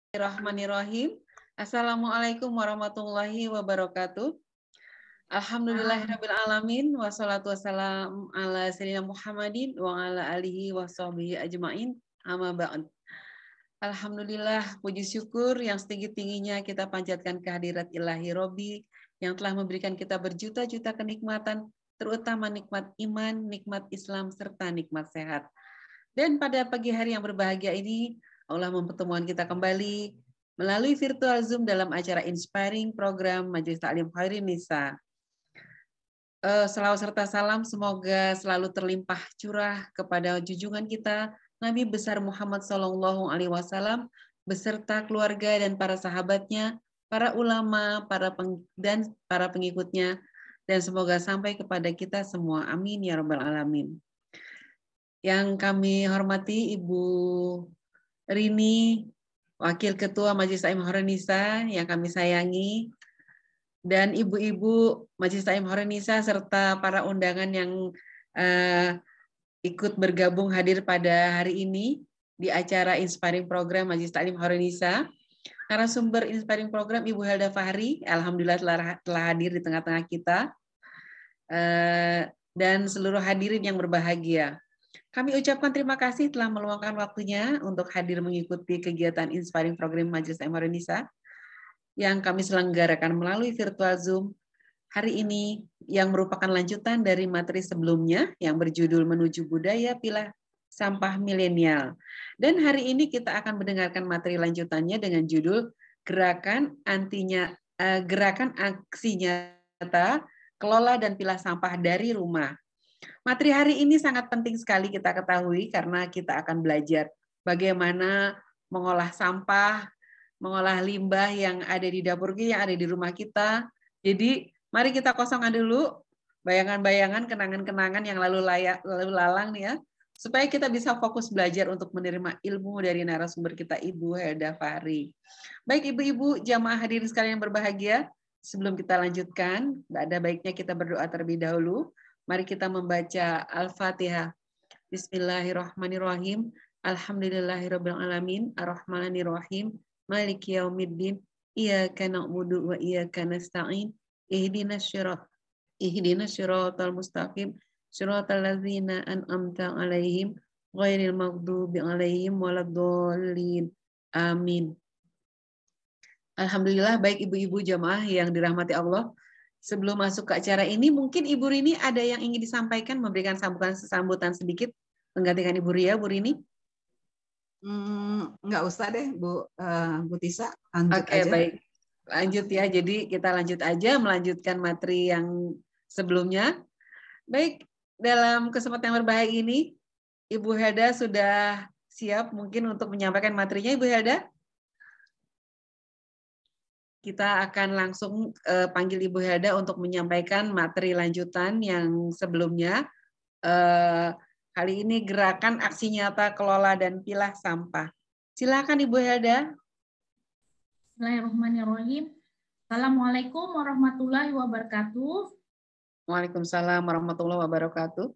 Bismillahirrahmanirrahim. Assalamualaikum warahmatullahi wabarakatuh. Alhamdulillahirabbil alamin wassalatu wassalamu ala sayyidina Muhammadin wa ala alihi washabihi ajmain. Amma ba'd. Alhamdulillah, puji syukur yang setinggi-tingginya kita panjatkan kehadirat Ilahi Robbi yang telah memberikan kita berjuta-juta kenikmatan, terutama nikmat iman, nikmat Islam, serta nikmat sehat. Dan pada pagi hari yang berbahagia ini, Allah mempertemukan kita kembali melalui virtual Zoom dalam acara Inspiring Program Majelis Ta'lim Khairin Nisa. Selawat serta salam semoga selalu terlimpah curah kepada junjungan kita Nabi besar Muhammad SAW beserta keluarga dan para sahabatnya, para ulama, dan para pengikutnya, dan semoga sampai kepada kita semua. Amin ya rabbal alamin. Yang kami hormati Ibu Rini, Wakil Ketua Majelis Ta'lim Khairin Nisa yang kami sayangi, dan ibu-ibu Majelis Ta'lim Khairin Nisa serta para undangan yang ikut bergabung hadir pada hari ini di acara Inspiring Program Majelis Ta'lim Khairin Nisa. Narasumber Inspiring Program Ibu Helda Fahri, alhamdulillah telah hadir di tengah-tengah kita, dan seluruh hadirin yang berbahagia. Kami ucapkan terima kasih telah meluangkan waktunya untuk hadir mengikuti kegiatan Inspiring Program Majelis Ta'lim Khairin Nisa yang kami selenggarakan melalui virtual Zoom hari ini, yang merupakan lanjutan dari materi sebelumnya yang berjudul Menuju Budaya Pilah Sampah Milenial. Dan hari ini kita akan mendengarkan materi lanjutannya dengan judul Gerakan Aksi Nyata Kelola dan Pilah Sampah dari Rumah. Materi hari ini sangat penting sekali kita ketahui karena kita akan belajar bagaimana mengolah sampah, mengolah limbah yang ada di dapur kita, yang ada di rumah kita. Jadi mari kita kosongkan dulu bayangan-bayangan, kenangan-kenangan yang lalu lalang nih ya, supaya kita bisa fokus belajar untuk menerima ilmu dari narasumber kita Ibu Helda Fahri. Baik ibu-ibu jamaah hadirin sekalian yang berbahagia, sebelum kita lanjutkan, ada baiknya kita berdoa terlebih dahulu. Mari kita membaca Al-Fatihah. Bismillahirrahmanirrahim. Alhamdulillahirabbil alamin, arrahmanirrahim, maliki yaumiddin, iyyaka na'budu wa iyyaka nasta'in, ihdinas siratal mustaqim, siratal ladzina an'amta 'alaihim, ghairil maghdubi 'alaihim waladdallin. Amin. Alhamdulillah, baik ibu-ibu jamaah yang dirahmati Allah. Sebelum masuk ke acara ini, mungkin Ibu Rini ada yang ingin disampaikan, memberikan sambutan sedikit, menggantikan Ibu Ria, Bu Rini? Nggak usah deh, Bu Tisa. Oke, baik. Lanjut ya, jadi kita lanjut aja, melanjutkan materi yang sebelumnya. Baik, dalam kesempatan yang berbahagia ini, Ibu Helda sudah siap mungkin untuk menyampaikan materinya, Ibu Helda? Kita akan langsung panggil Ibu Helda untuk menyampaikan materi lanjutan yang sebelumnya. Kali ini gerakan aksi nyata kelola dan pilah sampah. Silakan Ibu Helda. Bismillahirrahmanirrahim. Assalamualaikum warahmatullahi wabarakatuh. Waalaikumsalam warahmatullahi wabarakatuh.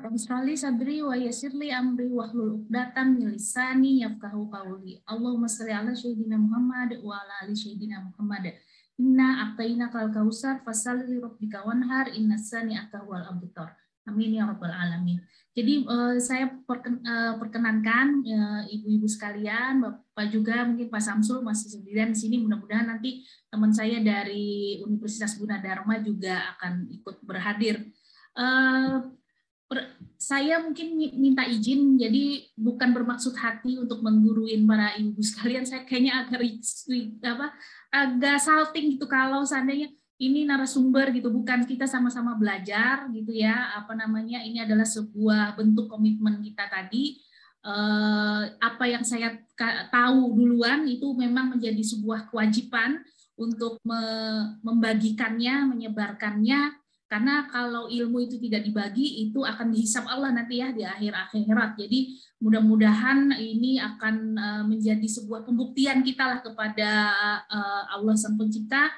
Rabbi shrahli sadri wa yassirli amri wahlul 'uqdatam min lisani yafqahu qawli. Allahumma shalli ala sayyidina Muhammad wa ala ali sayyidina Muhammad. Inna a'tainakal kautsar fashalli li rabbika wanhar innas sani'aka wal abtar. Amin ya rabbal alamin. Jadi saya perkenankan ibu-ibu sekalian, Bapak juga mungkin Pak Samsul masih sendirian di sini. Mudah-mudahan nanti teman saya dari Universitas Gunadarma juga akan ikut berhadir. Saya mungkin minta izin, jadi bukan bermaksud hati untuk mengguruin para ibu sekalian. Saya kayaknya agak salting gitu kalau seandainya ini narasumber gitu, bukan, kita sama-sama belajar gitu ya. Ini adalah sebuah bentuk komitmen kita tadi. Apa yang saya tahu duluan itu memang menjadi sebuah kewajiban untuk membagikannya, menyebarkannya. Karena kalau ilmu itu tidak dibagi, itu akan dihisab Allah nanti ya di akhir akhirat. Jadi mudah-mudahan ini akan menjadi sebuah pembuktian kita lah kepada Allah Sang Pencipta,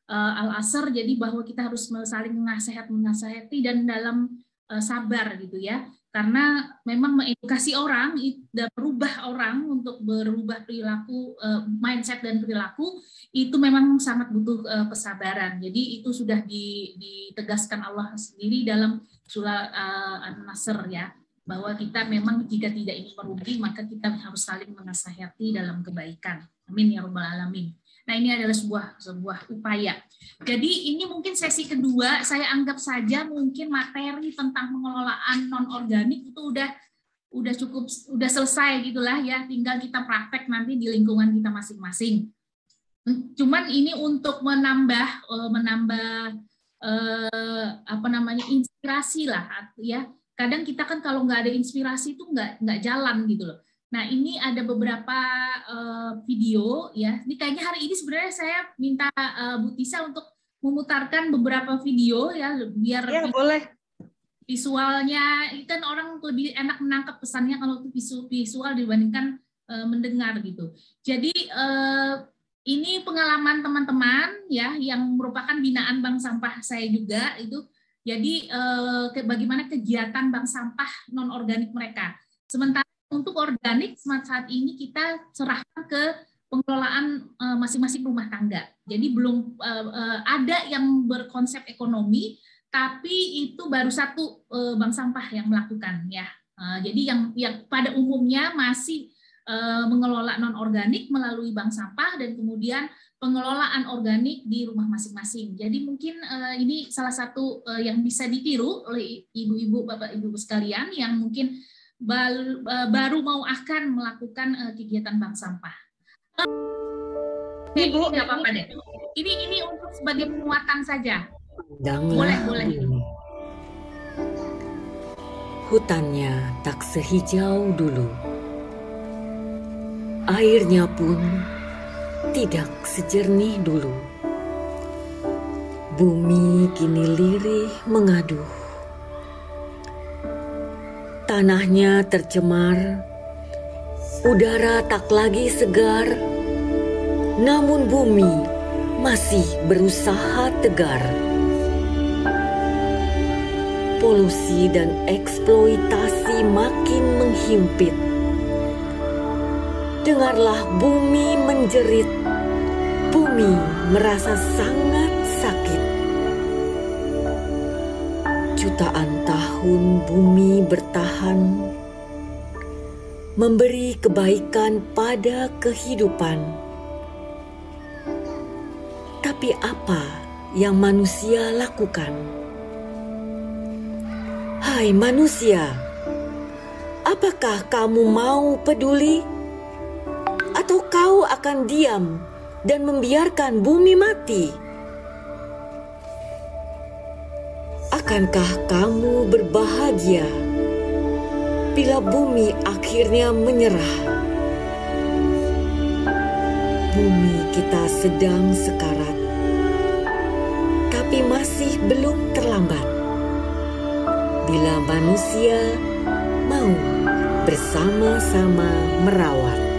Al-Asr. Jadi bahwa kita harus saling menasehati, dan dalam sabar gitu ya, karena memang mengedukasi orang dan merubah orang untuk berubah perilaku, mindset dan perilaku itu memang sangat butuh kesabaran. Jadi itu sudah ditegaskan Allah sendiri dalam surah An-Nasr ya, bahwa kita memang jika tidak ingin merugi maka kita harus saling menasihati dalam kebaikan. Amin ya rabbal alamin. Nah, ini adalah sebuah upaya. Jadi ini mungkin sesi kedua, saya anggap saja mungkin materi tentang pengelolaan non-organik itu udah cukup, udah selesai gitulah ya, tinggal kita praktek nanti di lingkungan kita masing-masing. Cuman ini untuk menambah inspirasi lah ya. Kadang kita kan kalau nggak ada inspirasi itu nggak jalan gitu loh. Nah, ini ada beberapa video ya. Ini kayaknya hari ini sebenarnya saya minta Bu Tisa untuk memutarkan beberapa video ya, biar Ya, boleh. Visualnya kan orang lebih enak menangkap pesannya kalau itu visual dibandingkan mendengar gitu. Jadi ini pengalaman teman-teman ya yang merupakan binaan Bank Sampah saya juga itu. Jadi bagaimana kegiatan bank sampah non organik mereka. Sementara untuk organik saat ini kita serahkan ke pengelolaan masing-masing rumah tangga. Jadi belum ada yang berkonsep ekonomi, tapi itu baru satu bank sampah yang melakukan ya. Jadi yang pada umumnya masih mengelola non organik melalui bank sampah dan kemudian pengelolaan organik di rumah masing-masing. Jadi mungkin ini salah satu yang bisa ditiru oleh ibu-ibu, bapak-ibu sekalian yang mungkin baru mau akan melakukan kegiatan bank sampah. Ini nggak apa-apa deh. Ini untuk sebagai penguatan saja. Boleh. Hutannya tak sehijau dulu. Airnya pun tidak sejernih dulu. Bumi kini lirih mengaduh. Tanahnya tercemar, udara tak lagi segar, namun bumi masih berusaha tegar. Polusi dan eksploitasi makin menghimpit. Dengarlah bumi menjerit, bumi merasa sangat sakit. Jutaan tahun bumi bertahan, memberi kebaikan pada kehidupan. Tapi apa yang manusia lakukan? Hai manusia, apakah kamu mau peduli? Atau kau akan diam dan membiarkan bumi mati? Akankah kamu berbahagia bila bumi akhirnya menyerah? Bumi kita sedang sekarat, tapi masih belum terlambat bila manusia mau bersama-sama merawat.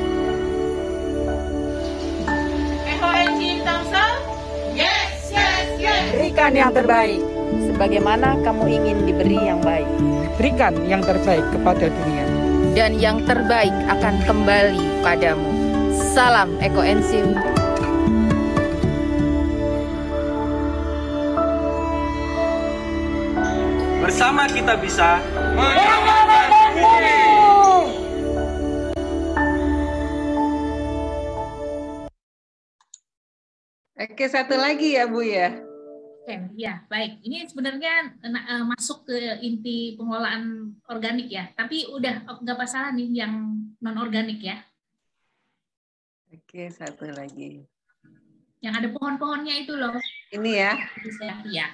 Berikan yang terbaik, sebagaimana kamu ingin diberi yang baik. Berikan yang terbaik kepada dunia, dan yang terbaik akan kembali padamu. Salam Ekoenzim. Bersama kita bisa Oke, satu lagi ya Bu ya. Oke, ya baik. Ini sebenarnya masuk ke inti pengelolaan organik ya. Tapi udah nggak masalah nih yang non organik ya. Oke, satu lagi. Yang ada pohon-pohonnya itu loh. Ini ya. Ya.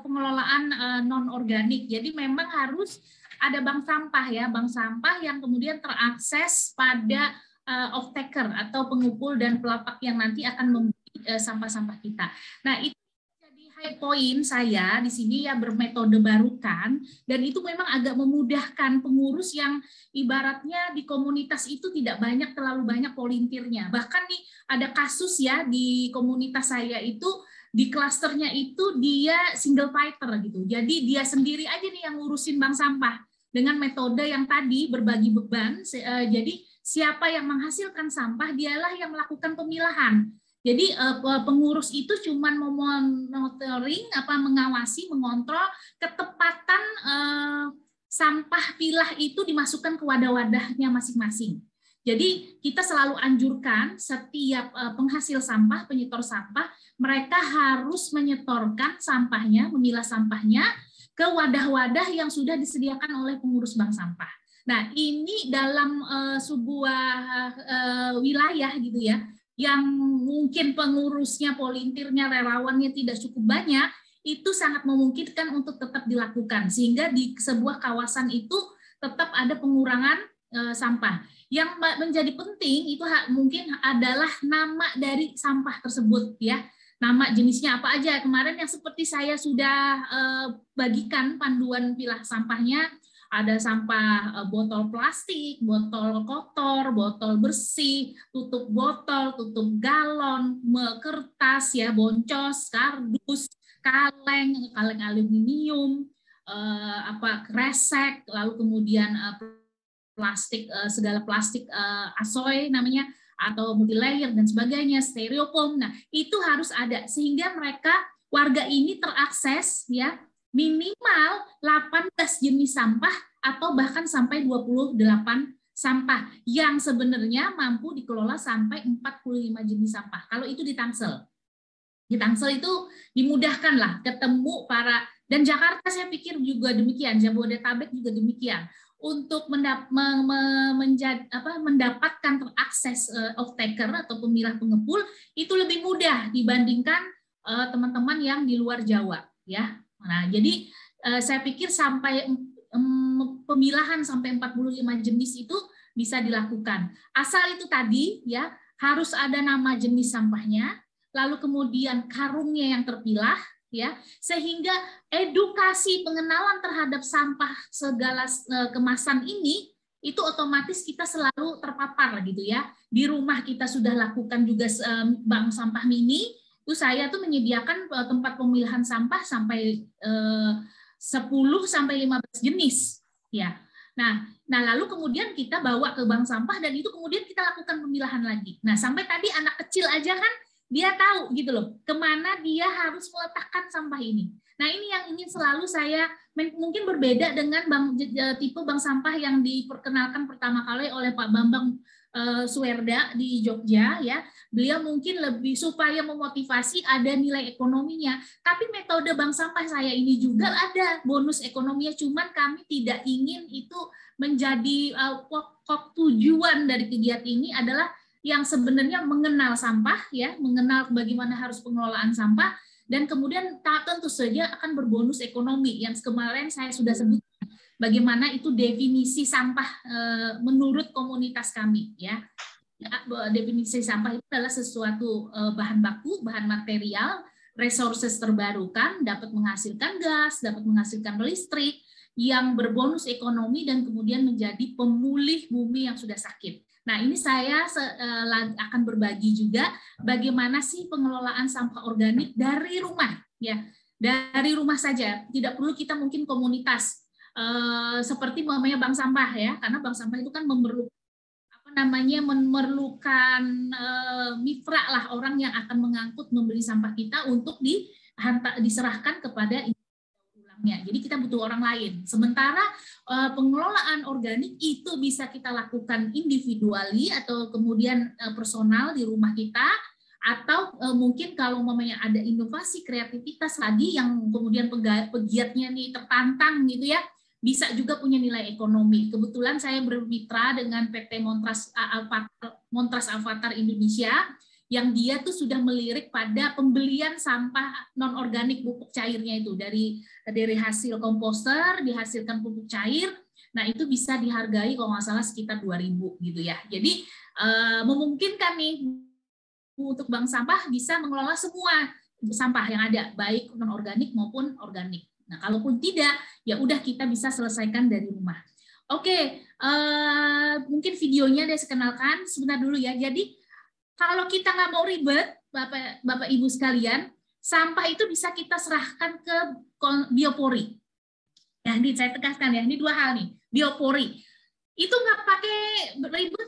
pengelolaan non organik. Jadi memang harus ada bank sampah ya, bank sampah yang kemudian terakses pada off-taker atau pengumpul dan pelapak yang nanti akan membeli sampah-sampah kita. Nah, itu jadi high point saya di sini ya, bermetode barukan, dan itu memang agak memudahkan pengurus yang ibaratnya di komunitas itu tidak terlalu banyak volunteernya. Bahkan nih ada kasus ya di komunitas saya itu, di klasternya itu dia single fighter gitu. Jadi dia sendiri aja nih yang ngurusin bank sampah dengan metode yang tadi berbagi beban. Jadi siapa yang menghasilkan sampah dialah yang melakukan pemilahan. Jadi pengurus itu cuma monitoring, mengawasi, mengontrol ketepatan sampah pilah itu dimasukkan ke wadah-wadahnya masing-masing. Jadi kita selalu anjurkan setiap penghasil sampah, penyetor sampah, mereka harus menyetorkan sampahnya, memilah sampahnya ke wadah-wadah yang sudah disediakan oleh pengurus bank sampah. Nah, ini dalam sebuah wilayah gitu ya, yang mungkin pengurusnya, volunteernya, relawannya tidak cukup banyak, itu sangat memungkinkan untuk tetap dilakukan, sehingga di sebuah kawasan itu tetap ada pengurangan sampah. Yang menjadi penting itu mungkin adalah nama dari sampah tersebut ya. Nama jenisnya apa aja. Kemarin yang seperti saya sudah bagikan panduan pilah sampahnya, ada sampah botol plastik, botol kotor, botol bersih, tutup botol, tutup galon, kertas ya, boncos, kardus, kaleng aluminium, kresek, lalu kemudian plastik, segala plastik asoy namanya, atau multilayer dan sebagainya, styrofoam. Nah, itu harus ada sehingga mereka warga ini terakses ya minimal 18 jenis sampah atau bahkan sampai 28 sampah yang sebenarnya mampu dikelola sampai 45 jenis sampah. Kalau itu di Tangsel. Di Tangsel itu dimudahkan lah ketemu para, dan Jakarta saya pikir juga demikian, Jabodetabek juga demikian. Untuk mendapatkan terakses off-taker atau pemilah pengepul itu lebih mudah dibandingkan teman-teman yang di luar Jawa ya. Nah, jadi saya pikir sampai pemilahan sampai 45 jenis itu bisa dilakukan. Asal itu tadi ya, harus ada nama jenis sampahnya, lalu kemudian karungnya yang terpilah ya, sehingga edukasi pengenalan terhadap sampah segala kemasan ini itu otomatis kita selalu terpapar gitu ya. Di rumah kita sudah lakukan juga bank sampah mini. Itu saya tuh menyediakan tempat pemilahan sampah sampai 10 sampai 15 jenis ya. Nah lalu kemudian kita bawa ke bank sampah dan itu kemudian kita lakukan pemilahan lagi. Nah, sampai tadi anak kecil aja kan dia tahu gitu loh kemana dia harus meletakkan sampah ini. Nah, ini yang ingin selalu saya, mungkin berbeda dengan tipe bank sampah yang diperkenalkan pertama kali oleh Pak Bambang Suwerda di Jogja ya. Beliau mungkin lebih supaya memotivasi ada nilai ekonominya. Tapi metode bank sampah saya ini juga ada bonus ekonominya, cuman kami tidak ingin itu menjadi pokok tujuan dari kegiatan ini adalah yang sebenarnya mengenal sampah ya, mengenal bagaimana harus pengelolaan sampah, dan kemudian tentu saja akan berbonus ekonomi yang kemarin saya sudah sebut. Bagaimana itu definisi sampah menurut komunitas kami ya. Definisi sampah itu adalah sesuatu bahan baku, bahan material, resources terbarukan, dapat menghasilkan gas, dapat menghasilkan listrik, yang berbonus ekonomi dan kemudian menjadi pemulih bumi yang sudah sakit. Nah, ini saya akan berbagi juga bagaimana sih pengelolaan sampah organik dari rumah ya. Dari rumah saja, tidak perlu kita mungkin komunitas seperti namanya bank sampah ya, karena bank sampah itu kan memerlukan mitra lah, orang yang akan mengangkut membeli sampah kita untuk diserahkan kepada ulangnya. Jadi kita butuh orang lain. Sementara pengelolaan organik itu bisa kita lakukan individually atau kemudian personal di rumah kita, atau mungkin kalau umpamanya ada inovasi kreativitas lagi yang kemudian pegiatnya nih tertantang gitu ya, bisa juga punya nilai ekonomi. Kebetulan saya bermitra dengan PT Montras Avatar Indonesia yang dia tuh sudah melirik pada pembelian sampah non-organik pupuk cairnya itu dari hasil komposter dihasilkan pupuk cair. Nah, itu bisa dihargai kalau nggak salah sekitar 2.000 gitu ya. Jadi memungkinkan nih untuk bank sampah bisa mengelola semua sampah yang ada, baik non-organik maupun organik. Nah, kalaupun tidak, ya udah kita bisa selesaikan dari rumah. Oke, mungkin videonya saya kenalkan sebentar dulu ya. Jadi kalau kita nggak mau ribet, Bapak Ibu sekalian, sampah itu bisa kita serahkan ke biopori. Ya, ini saya tegaskan ya, ini 2 hal nih, biopori. Itu nggak pakai ribet,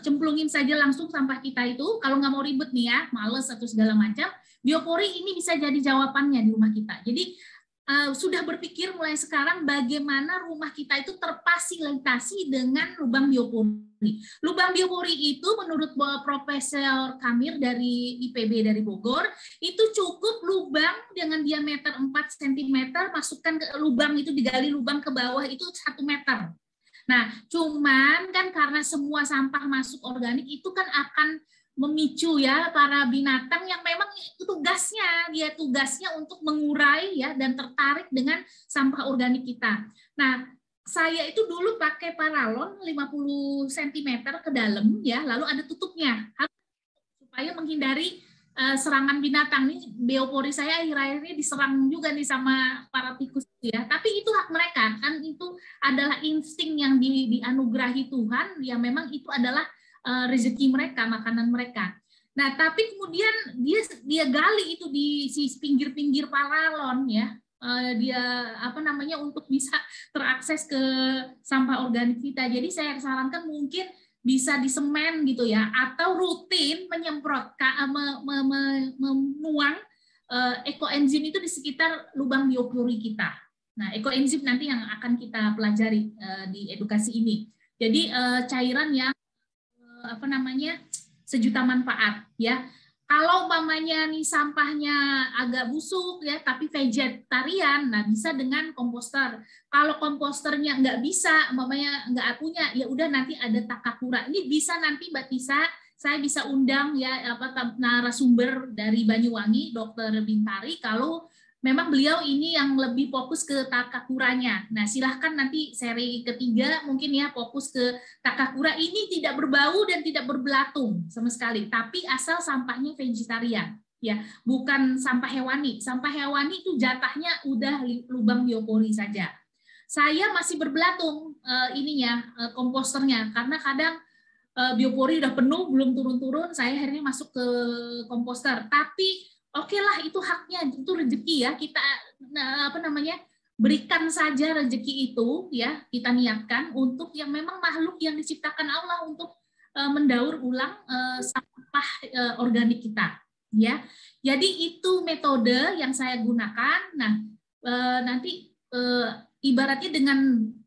cemplungin saja langsung sampah kita itu. Kalau nggak mau ribet nih ya, males atau segala macam, biopori ini bisa jadi jawabannya di rumah kita. Jadi sudah berpikir mulai sekarang bagaimana rumah kita itu terfasilitasi dengan lubang biopori. Lubang biopori itu menurut Profesor Kamir dari IPB dari Bogor, itu cukup lubang dengan diameter 4 cm, masukkan ke lubang itu, digali lubang ke bawah itu 1 meter. Nah, cuman kan karena semua sampah masuk organik itu kan akan memicu ya para binatang yang memang tugasnya untuk mengurai ya dan tertarik dengan sampah organik kita. Nah, saya itu dulu pakai paralon 50 cm ke dalam ya, lalu ada tutupnya supaya menghindari serangan binatang. Nih biopori saya akhir-akhir ini diserang juga nih sama para tikus ya. Tapi itu hak mereka, kan itu adalah insting yang dianugerahi Tuhan, ya memang itu adalah rezeki mereka, makanan mereka. Nah, tapi kemudian dia gali itu di pinggir-pinggir paralon ya. Dia untuk bisa terakses ke sampah organik kita. Jadi saya sarankan mungkin bisa disemen gitu ya, atau rutin menyemprot menuang ekoenzim itu di sekitar lubang biopori kita. Nah, ekoenzim nanti yang akan kita pelajari di edukasi ini. Jadi cairan yang sejuta manfaat ya. Kalau umpamanya nih sampahnya agak busuk ya, tapi vegetarian, nah bisa dengan komposter. Kalau komposternya nggak bisa, umpamanya nggak punya, ya udah nanti ada Takakura. Ini bisa nanti Mbak Tisa, saya bisa undang ya narasumber dari Banyuwangi, Dr. Bintari, kalau memang beliau ini yang lebih fokus ke Takakuranya. Nah, silahkan nanti seri ketiga mungkin ya fokus ke Takakura. Ini tidak berbau dan tidak berbelatung sama sekali, tapi asal sampahnya vegetarian, ya, bukan sampah hewani. Sampah hewani itu jatahnya udah lubang biopori saja. Saya masih berbelatung komposternya, karena kadang biopori udah penuh, belum turun-turun, saya akhirnya masuk ke komposter. Tapi oke lah, itu haknya, itu rezeki ya, kita berikan saja rezeki itu ya, kita niatkan untuk yang memang makhluk yang diciptakan Allah untuk mendaur ulang sampah organik kita ya. Jadi itu metode yang saya gunakan. Nah, nanti ibaratnya dengan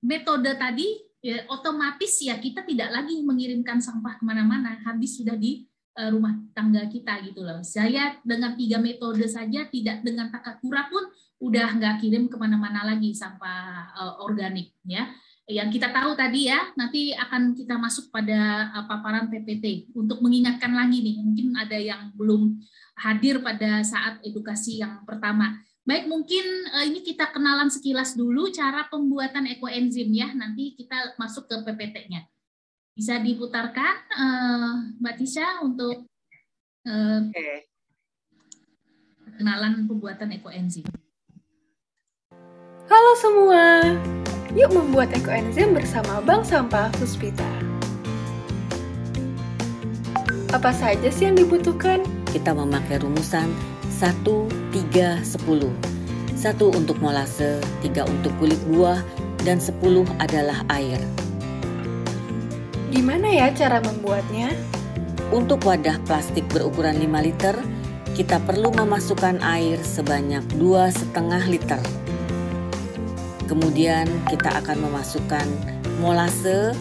metode tadi ya, otomatis ya kita tidak lagi mengirimkan sampah kemana-mana, habis sudah di rumah tangga kita gitu loh. Saya dengan 3 metode saja, tidak dengan Takakura pun udah nggak kirim kemana-mana lagi sampah organik ya. Yang kita tahu tadi ya, nanti akan kita masuk pada paparan PPT untuk mengingatkan lagi nih, mungkin ada yang belum hadir pada saat edukasi yang pertama. Baik, mungkin ini kita kenalan sekilas dulu cara pembuatan ekoenzim ya, nanti kita masuk ke PPT-nya. Bisa diputarkan, Mbak Tisha, untuk kenalan pembuatan ekoenzim. Halo semua, yuk membuat ekoenzim bersama Bank Sampah Puspita. Apa saja sih yang dibutuhkan? Kita memakai rumusan 1-3-10. 1 untuk molase, 3 untuk kulit buah, dan 10 adalah air. Gimana ya cara membuatnya? Untuk wadah plastik berukuran 5 liter, kita perlu memasukkan air sebanyak 2,5 liter. Kemudian kita akan memasukkan molase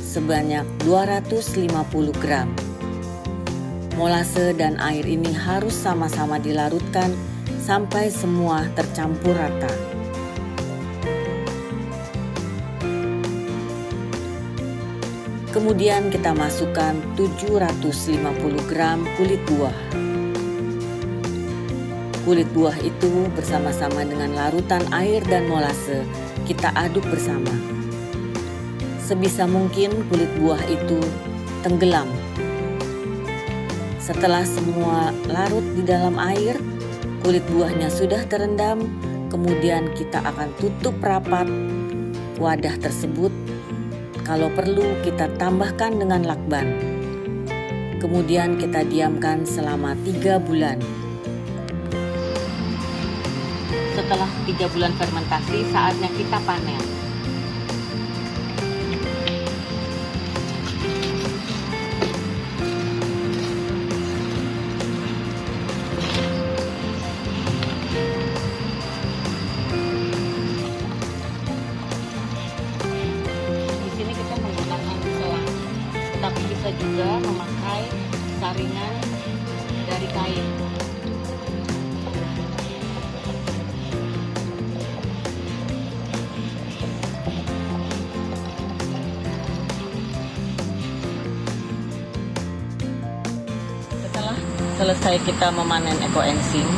sebanyak 250 gram. Molase dan air ini harus sama-sama dilarutkan sampai semua tercampur rata. Kemudian kita masukkan 750 gram kulit buah. Kulit buah itu bersama-sama dengan larutan air dan molase kita aduk bersama. Sebisa mungkin kulit buah itu tenggelam. Setelah semua larut di dalam air, kulit buahnya sudah terendam, kemudian kita akan tutup rapat wadah tersebut. Kalau perlu kita tambahkan dengan lakban. Kemudian kita diamkan selama 3 bulan. Setelah 3 bulan fermentasi, saatnya kita panen. Juga memakai saringan dari kain. Setelah selesai kita memanen ekoenzim,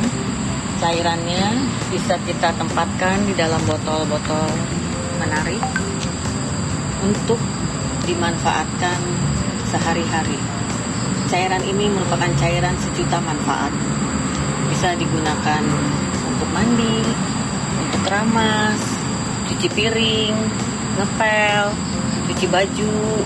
cairannya bisa kita tempatkan di dalam botol-botol menarik untuk dimanfaatkan sehari-hari. Cairan ini merupakan cairan sejuta manfaat. Bisa digunakan untuk mandi, untuk keramas, cuci piring, ngepel, cuci baju,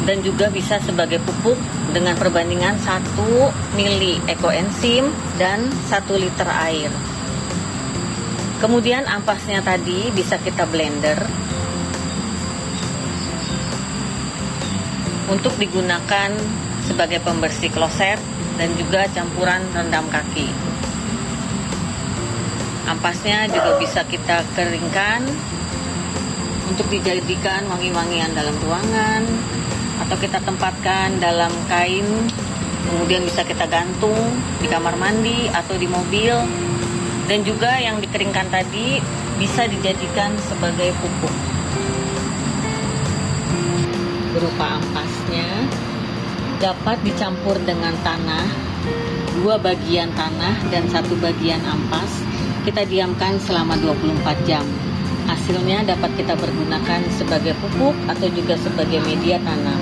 dan juga bisa sebagai pupuk dengan perbandingan 1 mili ekoenzim dan 1 liter air. Kemudian ampasnya tadi bisa kita blender untuk digunakan sebagai pembersih kloset dan juga campuran rendam kaki. Ampasnya juga bisa kita keringkan untuk dijadikan wangi-wangian dalam ruangan atau kita tempatkan dalam kain, kemudian bisa kita gantung di kamar mandi atau di mobil, dan juga yang dikeringkan tadi bisa dijadikan sebagai pupuk. Berupa ampasnya dapat dicampur dengan tanah, 2 bagian tanah dan 1 bagian ampas. Kita diamkan selama 24 jam. Hasilnya dapat kita pergunakan sebagai pupuk atau juga sebagai media tanam.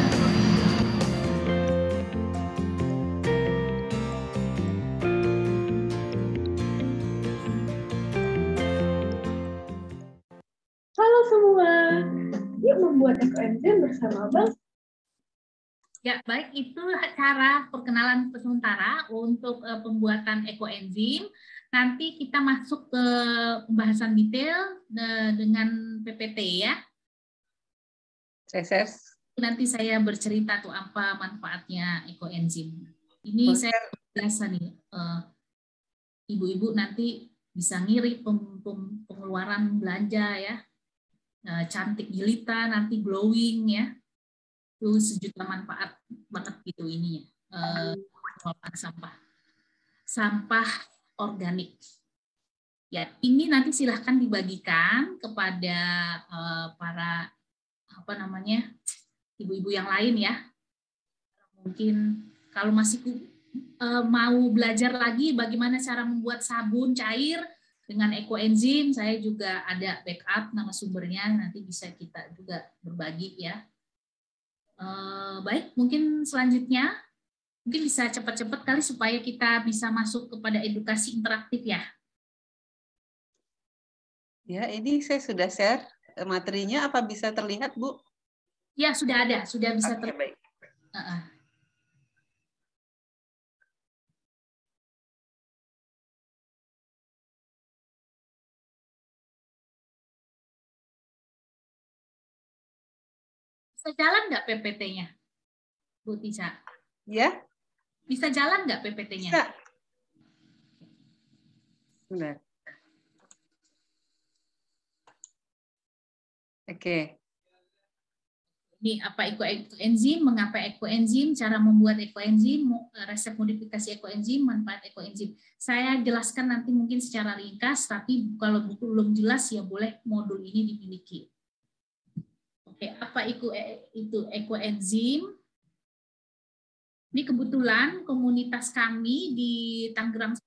Halo semua, yuk membuat ekoenzim bersama Bang. Ya, baik, itu cara perkenalan sementara untuk pembuatan ekoenzim. Nanti kita masuk ke pembahasan detail dengan PPT ya. Nanti saya bercerita tuh apa manfaatnya ekoenzim. Ini saya biasa nih, ibu-ibu nanti bisa ngirit pengeluaran belanja ya. Cantik jelita, nanti glowing ya. Itu sejuta manfaat banget gitu ininya. Sampah organik. Ya, ini nanti silahkan dibagikan kepada para ibu-ibu yang lain ya. Mungkin kalau masih mau belajar lagi bagaimana cara membuat sabun cair dengan ekoenzim, saya juga ada backup narasumbernya, nanti bisa kita juga berbagi ya. Baik, mungkin selanjutnya mungkin bisa cepat-cepat kali supaya kita bisa masuk kepada edukasi interaktif ya. Ya, ini saya sudah share materinya, apa bisa terlihat, Bu? Ya, sudah ada, sudah bisa terlihat. Baik. Bisa jalan nggak PPT-nya, Bu Tisa? Ya. Bisa jalan nggak PPT-nya? Bisa. Benar. Oke. Ini apa ekoenzim, mengapa ekoenzim, cara membuat ekoenzim, resep modifikasi ekoenzim, manfaat ekoenzim. Saya jelaskan nanti mungkin secara ringkas, tapi kalau belum jelas ya boleh modul ini dimiliki. Apa itu ekoenzim? Ini kebetulan komunitas kami di Tangerang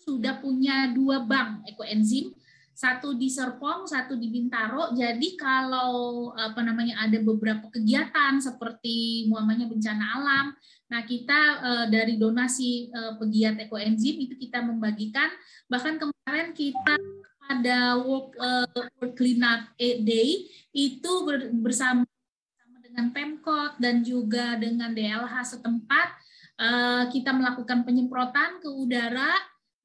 sudah punya 2 bank ekoenzim, satu di Serpong, satu di Bintaro. Jadi kalau ada beberapa kegiatan seperti namanya bencana alam, nah kita dari donasi pegiat ekoenzim itu kita membagikan. Bahkan kemarin kita ada World Cleanup Day itu bersama dengan Pemkot dan juga dengan DLH setempat, kita melakukan penyemprotan ke udara.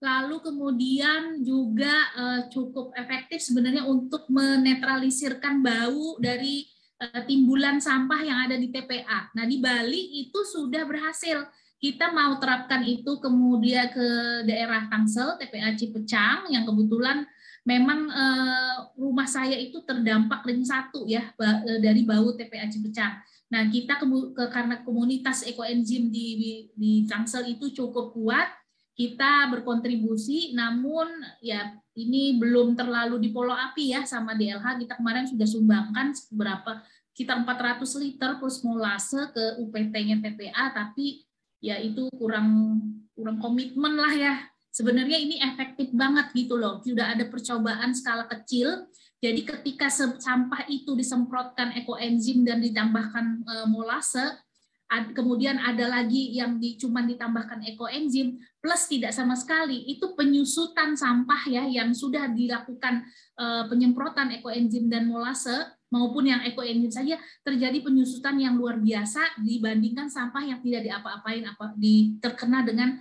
Lalu kemudian juga cukup efektif sebenarnya untuk menetralisirkan bau dari timbulan sampah yang ada di TPA. Nah, di Bali itu sudah berhasil. Kita mau terapkan itu kemudian ke daerah Tangsel, TPA Cipecang, yang kebetulan memang rumah saya itu terdampak ring 1 ya dari bau TPA Cipecang. Nah, kita karena komunitas ekoenzim di Tangsel itu cukup kuat, kita berkontribusi, namun ya ini belum terlalu di follow up ya sama DLH. Kita kemarin sudah sumbangkan sekitar 400 liter plus molase ke UPT-nya TPA, tapi ya itu kurang komitmen lah ya. Sebenarnya ini efektif banget gitu loh. Sudah ada percobaan skala kecil. Jadi ketika sampah itu disemprotkan ekoenzim dan ditambahkan molase, kemudian ada lagi yang cuma ditambahkan ekoenzim plus tidak sama sekali, itu penyusutan sampah ya yang sudah dilakukan penyemprotan ekoenzim dan molase maupun yang ekoenzim saja, terjadi penyusutan yang luar biasa dibandingkan sampah yang tidak diapa-apain terkena dengan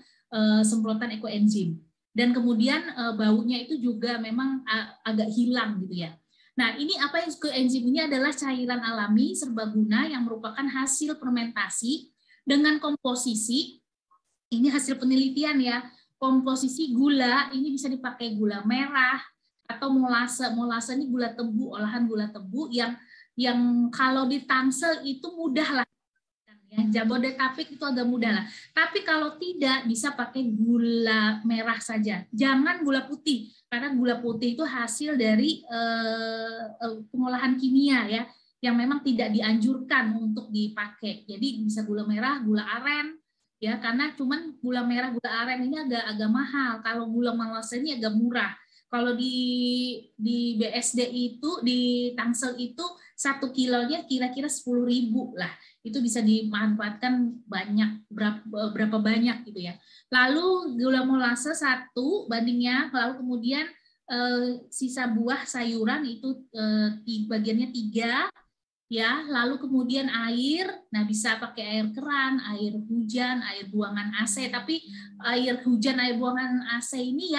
semprotan ekoenzim. Dan kemudian baunya itu juga memang agak hilang gitu ya. Nah, ini apa yang ekoenzim ini adalah cairan alami serbaguna yang merupakan hasil fermentasi dengan komposisi, ini hasil penelitian ya, komposisi gula, ini bisa dipakai gula merah atau molase. Molase ini gula tebu, olahan gula tebu yang kalau di Tangsel itu mudah lah. Ya, Jabodetabek itu agak mudah lah. Tapi kalau tidak, bisa pakai gula merah saja. Jangan gula putih, karena gula putih itu hasil dari pengolahan kimia ya, yang memang tidak dianjurkan untuk dipakai. Jadi bisa gula merah, gula aren, ya, karena cuman gula merah, gula aren ini agak mahal. Kalau gula molase ini agak murah. Kalau di BSD itu di Tangsel itu 1 kilonya kira-kira 10.000 lah. Itu bisa dimanfaatkan berapa banyak gitu ya. Lalu gula molase 1 bandingnya, lalu kemudian sisa buah sayuran itu bagiannya 3 ya, lalu kemudian air, nah bisa pakai air keran, air hujan, air buangan AC, tapi air hujan, air buangan AC ini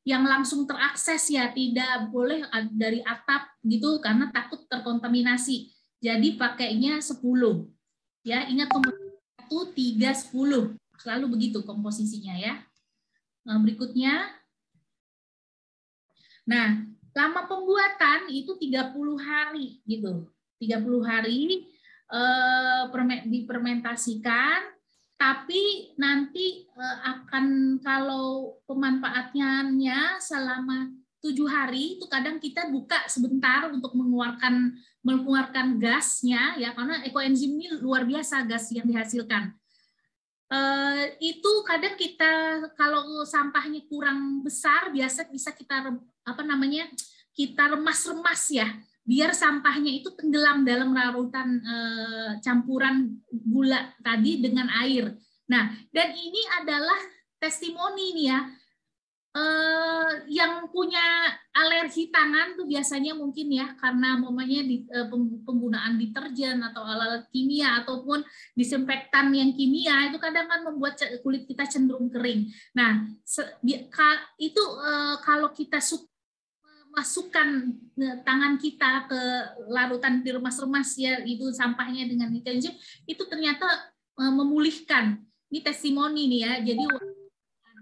yang langsung terakses ya, tidak boleh dari atap gitu karena takut terkontaminasi. Jadi pakainya 10. Ya, ingat komposisi 1, 3, 10. Selalu begitu komposisinya ya. Nah, berikutnya. Nah, lama pembuatan itu 30 hari gitu. 30 hari difermentasikan, tapi nanti akan kalau pemanfaatannya selama 7 hari itu kadang kita buka sebentar untuk mengeluarkan gasnya ya, karena ekoenzim ini luar biasa gas yang dihasilkan. Itu kadang kita kalau sampahnya kurang besar biasa bisa kita kita remas-remas ya, biar sampahnya itu tenggelam dalam larutan campuran gula tadi dengan air. Nah, dan ini adalah testimoni nih ya. Yang punya alergi tangan tuh biasanya mungkin ya karena penggunaan deterjen atau alat kimia ataupun disinfektan yang kimia itu kadang kan membuat kulit kita cenderung kering. Nah, itu kalau kita masukkan tangan kita ke larutan diremas-remas ya itu sampahnya dengan deterjen itu ternyata memulihkan. Ini testimoni nih ya. Jadi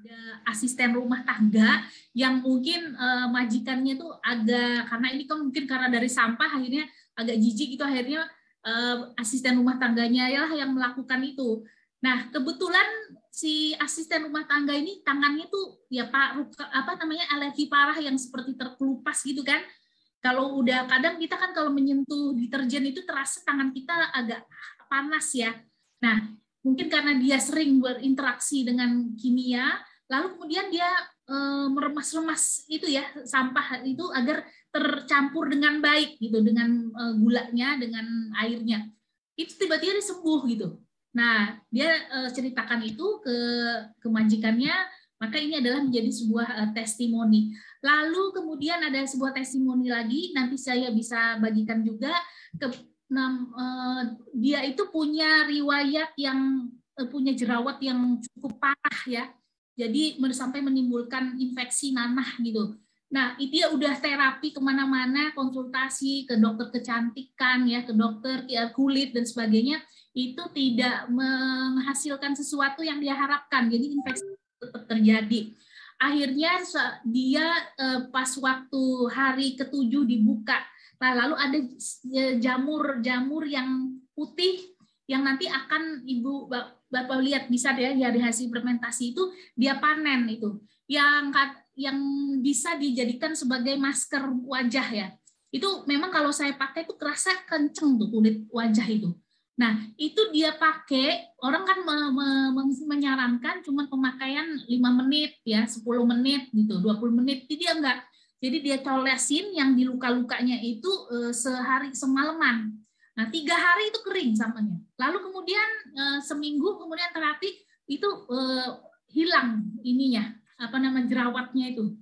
ada asisten rumah tangga yang mungkin majikannya tuh agak, karena ini kan mungkin karena dari sampah akhirnya agak jijik gitu, akhirnya asisten rumah tangganya lah yang melakukan itu. Nah, kebetulan si asisten rumah tangga ini tangannya tuh ya alergi parah yang seperti terkelupas gitu kan. Kalau udah kadang kita kan kalau menyentuh deterjen itu terasa tangan kita agak panas ya. Nah, mungkin karena dia sering berinteraksi dengan kimia, lalu kemudian dia meremas-remas itu ya sampah itu agar tercampur dengan baik gitu dengan gulanya, dengan airnya. Itu tiba-tiba dia sembuh gitu. Nah, dia ceritakan itu ke majikannya, maka ini adalah menjadi sebuah testimoni. Lalu kemudian ada sebuah testimoni lagi, nanti saya bisa bagikan juga. Dia itu punya riwayat yang punya jerawat yang cukup parah ya. Jadi sampai menimbulkan infeksi nanah gitu. Nah, itu dia udah terapi kemana-mana, konsultasi ke dokter kecantikan, ya, ke dokter kulit dan sebagainya, itu tidak menghasilkan sesuatu yang dia harapkan. Jadi infeksi tetap terjadi. Akhirnya dia pas waktu hari ke-7 dibuka, nah, lalu ada jamur yang putih yang nanti akan Bapak lihat bisa ya dari hasil fermentasi itu dia panen itu. Yang bisa dijadikan sebagai masker wajah ya. Itu memang kalau saya pakai itu kerasa kenceng tuh kulit wajah itu. Nah, itu dia pakai, orang kan menyarankan cuma pemakaian 5 menit ya, 10 menit gitu, 20 menit. Jadi dia enggak. Jadi dia colesin yang di luka-lukanya itu sehari semalaman. Nah, 3 hari itu kering sampahnya. Lalu kemudian seminggu kemudian terapi itu hilang ininya, jerawatnya itu.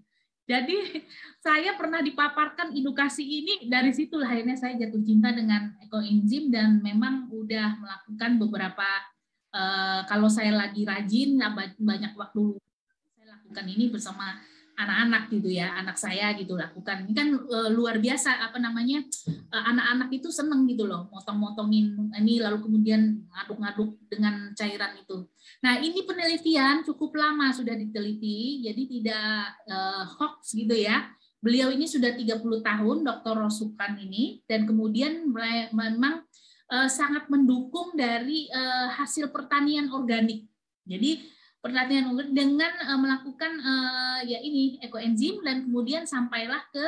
Jadi saya pernah dipaparkan edukasi ini, dari situlah akhirnya saya jatuh cinta dengan ekoenzim dan memang udah melakukan beberapa, kalau saya lagi rajin, banyak waktu saya lakukan ini bersama anak-anak gitu ya, anak saya gitu lakukan. Ini kan luar biasa anak-anak itu seneng gitu loh, motong-motongin ini lalu kemudian ngaduk-ngaduk dengan cairan itu. Nah, ini penelitian cukup lama sudah diteliti, jadi tidak hoax gitu ya. Beliau ini sudah 30 tahun, Dr. Rosukan ini, dan kemudian memang sangat mendukung dari hasil pertanian organik. Jadi pertanian organik dengan melakukan ya ini ekoenzim dan kemudian sampailah ke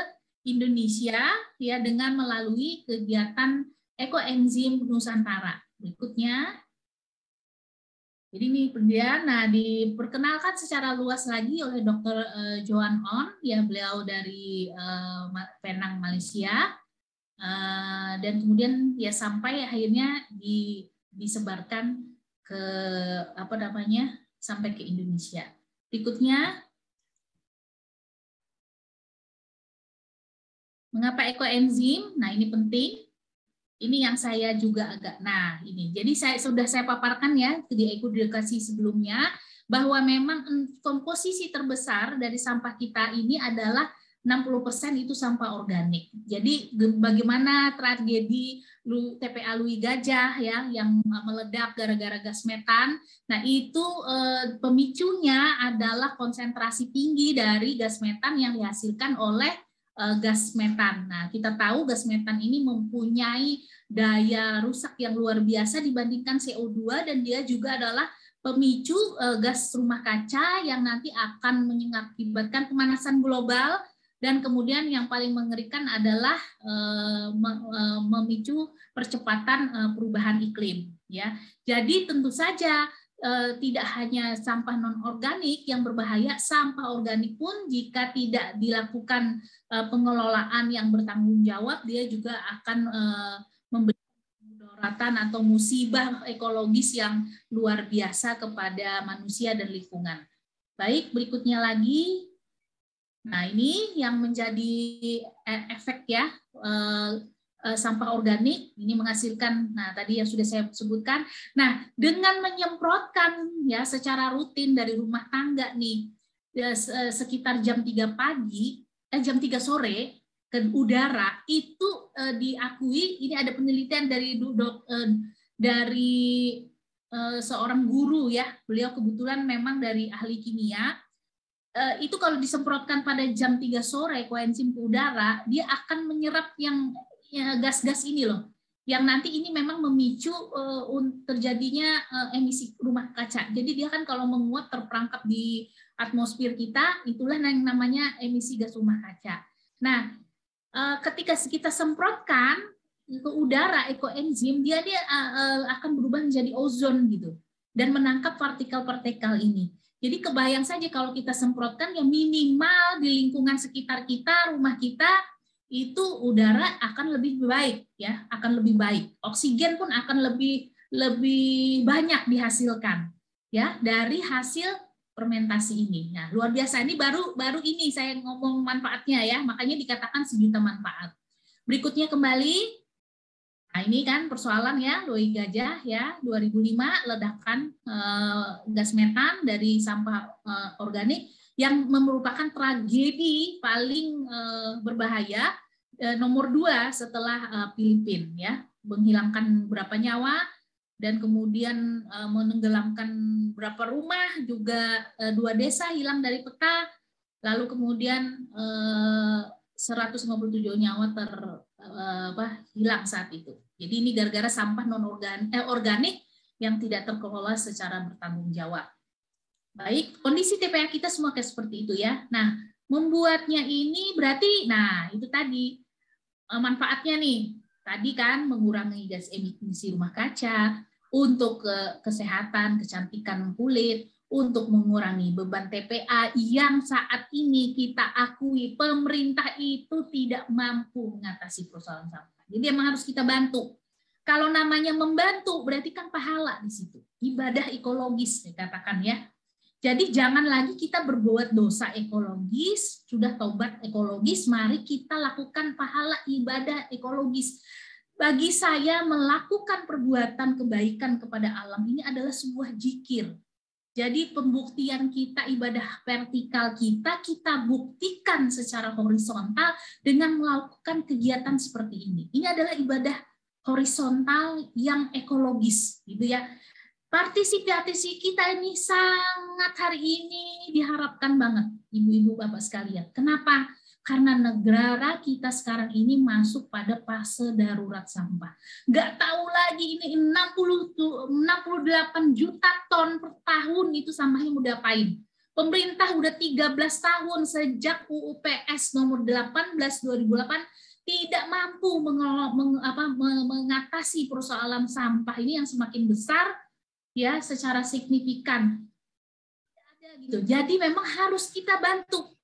Indonesia ya dengan melalui kegiatan ekoenzim Nusantara. Berikutnya. Jadi ini pendidikan, nah diperkenalkan secara luas lagi oleh Dr. Joan On, ya beliau dari Penang, Malaysia, dan kemudian ya sampai akhirnya disebarkan ke sampai ke Indonesia. Berikutnya, mengapa ekoenzim? Nah ini penting. Ini yang saya juga ini. Jadi saya paparkan ya di edukasi sebelumnya bahwa memang komposisi terbesar dari sampah kita ini adalah 60% itu sampah organik. Jadi bagaimana tragedi TPA Lui Gajah ya yang meledak gara-gara gas metan. Nah, itu pemicunya adalah konsentrasi tinggi dari gas metan yang dihasilkan oleh gas metan. Nah, kita tahu gas metan ini mempunyai daya rusak yang luar biasa dibandingkan CO2 dan dia juga adalah pemicu gas rumah kaca yang nanti akan mengakibatkan pemanasan global dan kemudian yang paling mengerikan adalah memicu percepatan perubahan iklim ya. Jadi tentu saja tidak hanya sampah non-organik yang berbahaya, sampah organik pun jika tidak dilakukan pengelolaan yang bertanggung jawab, dia juga akan memberikan mudaratan atau musibah ekologis yang luar biasa kepada manusia dan lingkungan. Baik, berikutnya lagi. Nah, ini yang menjadi efek ya, sampah organik ini menghasilkan, nah tadi yang sudah saya sebutkan. Nah, dengan menyemprotkan ya secara rutin dari rumah tangga nih sekitar jam 3 sore ke udara itu diakui, ini ada penelitian dari seorang guru ya, beliau kebetulan memang dari ahli kimia. Itu kalau disemprotkan pada jam 3 sore koenzim ke udara, dia akan menyerap yang gas-gas ini loh, yang nanti ini memang memicu terjadinya emisi rumah kaca. Jadi dia kan kalau menguap terperangkap di atmosfer kita, itulah yang namanya emisi gas rumah kaca. Nah, ketika kita semprotkan ke udara ekoenzim, dia akan berubah menjadi ozon gitu dan menangkap partikel-partikel ini. Jadi kebayang saja kalau kita semprotkan ya minimal di lingkungan sekitar kita, rumah kita itu udara akan lebih baik ya, akan lebih baik. Oksigen pun akan lebih banyak dihasilkan ya dari hasil fermentasi ini. Nah, luar biasa, ini baru ini saya ngomong manfaatnya ya, makanya dikatakan sejuta manfaat. Berikutnya kembali. Nah, ini kan persoalan ya, doi gajah ya, 2005 ledakan gas metan dari sampah organik yang merupakan tragedi paling berbahaya nomor 2 setelah Filipina ya, menghilangkan berapa nyawa dan kemudian menenggelamkan berapa rumah, juga 2 desa hilang dari peta, lalu kemudian 157 nyawa hilang saat itu. Jadi ini gara-gara sampah organik yang tidak terkelola secara bertanggung jawab. Baik, kondisi TPA kita semua kayak seperti itu ya. Nah, membuatnya ini berarti, nah itu tadi manfaatnya nih. Tadi kan mengurangi gas emisi rumah kaca, untuk kesehatan, kecantikan kulit, untuk mengurangi beban TPA yang saat ini kita akui pemerintah itu tidak mampu mengatasi persoalan sampah. Jadi memang harus kita bantu. Kalau namanya membantu berarti kan pahala di situ. Ibadah ekologis dikatakan ya. Jadi jangan lagi kita berbuat dosa ekologis, sudah taubat ekologis, mari kita lakukan pahala ibadah ekologis. Bagi saya melakukan perbuatan kebaikan kepada alam ini adalah sebuah zikir. Jadi pembuktian kita, ibadah vertikal kita buktikan secara horizontal dengan melakukan kegiatan seperti ini. Ini adalah ibadah horizontal yang ekologis, gitu ya. Partisipasi kita ini sangat hari ini diharapkan banget, ibu-ibu, bapak sekalian. Kenapa? Karena negara kita sekarang ini masuk pada fase darurat sampah. Nggak tahu lagi ini 68 juta ton per tahun itu sampahnya mau diapain. Pemerintah udah 13 tahun sejak UUPS nomor 18 2008 tidak mampu mengatasi persoalan sampah ini yang semakin besar ya secara signifikan. Ada gitu. Jadi memang harus kita bantu.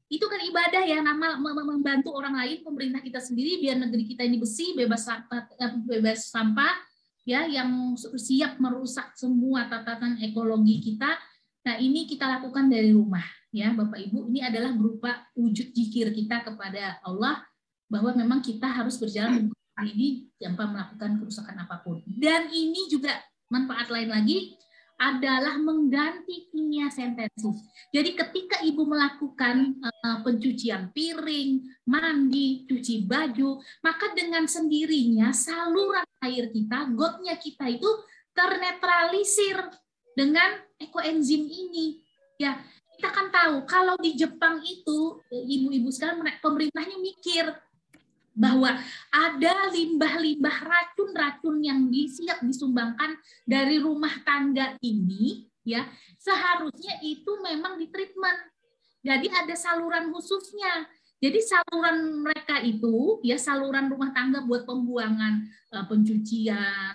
Itu kan ibadah ya, membantu orang lain, pemerintah kita sendiri biar negeri kita ini bersih, bebas sampah ya, yang siap merusak semua tatanan ekologi kita. Nah, ini kita lakukan dari rumah ya, Bapak Ibu. Ini adalah berupa wujud zikir kita kepada Allah bahwa memang kita harus berjalan ini tanpa melakukan kerusakan apapun. Dan ini juga manfaat lain lagi adalah mengganti kimia sintetis. Jadi ketika ibu melakukan pencucian piring, mandi, cuci baju, maka dengan sendirinya saluran air kita, gotnya kita itu ternetralisir dengan ekoenzim ini. Ya, kita kan tahu kalau di Jepang itu ibu-ibu sekarang pemerintahnya mikir bahwa ada limbah-limbah racun-racun yang siap disumbangkan dari rumah tangga ini, ya seharusnya itu memang ditreatment. Jadi ada saluran khususnya. Jadi saluran mereka itu, ya saluran rumah tangga buat pembuangan pencucian,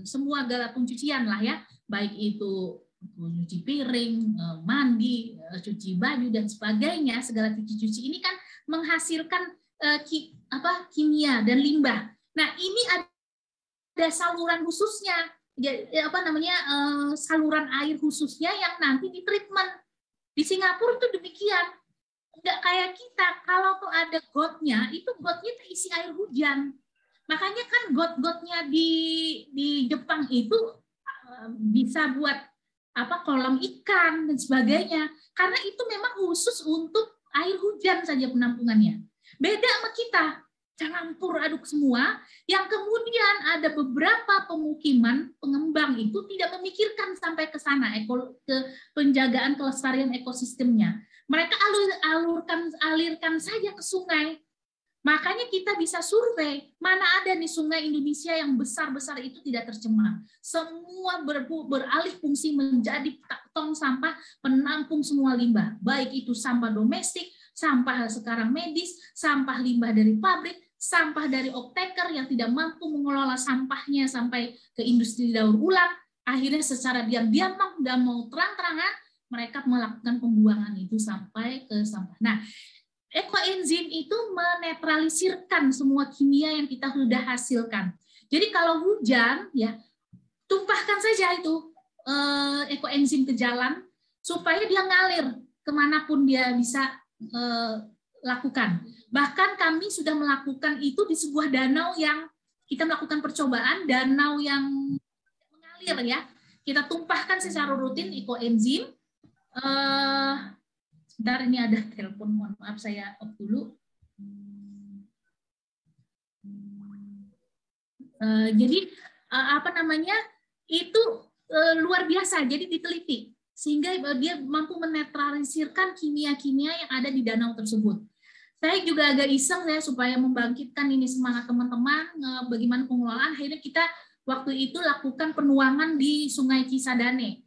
semua gala pencucian lah ya, baik itu cuci piring, mandi, cuci baju dan sebagainya, segala cuci-cuci ini kan menghasilkan kimia dan limbah. Nah, ini ada saluran khususnya, saluran air khususnya yang nanti ditreatment. Di Singapura itu demikian. Nggak kayak kita, kalau tuh ada gotnya, itu gotnya terisi air hujan. Makanya kan got-gotnya di Jepang itu bisa buat kolam ikan dan sebagainya. Karena itu memang khusus untuk air hujan saja penampungannya. Beda sama kita, campur aduk semua, yang kemudian ada beberapa pemukiman pengembang itu tidak memikirkan sampai ke sana, ke penjagaan kelestarian ekosistemnya. Mereka alirkan saja ke sungai. Makanya kita bisa survei, mana ada nih sungai Indonesia yang besar-besar itu tidak tercemar. Semua beralih fungsi menjadi tong sampah penampung semua limbah, baik itu sampah domestik, sampah sekarang medis, sampah limbah dari pabrik, sampah dari off-taker yang tidak mampu mengelola sampahnya sampai ke industri daur ulang. Akhirnya secara diam-diam dan mau terang-terangan mereka melakukan pembuangan itu sampai ke sampah. Nah, ekoenzim itu menetralisirkan semua kimia yang kita sudah hasilkan. Jadi kalau hujan, ya tumpahkan saja itu ekoenzim ke jalan supaya dia ngalir kemanapun dia bisa lakukan. Bahkan kami sudah melakukan itu di sebuah danau yang kita melakukan percobaan, danau yang mengalir ya. Kita tumpahkan secara rutin ekoenzim. Sebentar, ini ada telepon, mohon maaf saya off dulu. Jadi apa namanya itu luar biasa, jadi diteliti sehingga dia mampu menetralisirkan kimia-kimia yang ada di danau tersebut. Saya juga agak iseng ya supaya membangkitkan ini semangat teman-teman bagaimana pengelolaan. Akhirnya kita waktu itu lakukan penuangan di Sungai Cisadane,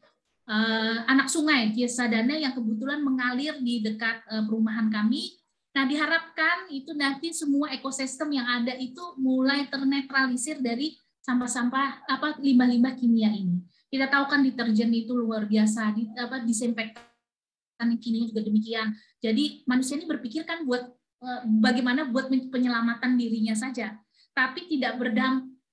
anak sungai Cisadane yang kebetulan mengalir di dekat perumahan kami. Nah, diharapkan itu nanti semua ekosistem yang ada itu mulai ternetralisir dari sampah-sampah limbah-limbah kimia ini. Kita tahu kan deterjen itu luar biasa, disinfektan kimia juga demikian. Jadi manusia ini berpikir kan bagaimana buat penyelamatan dirinya saja, tapi tidak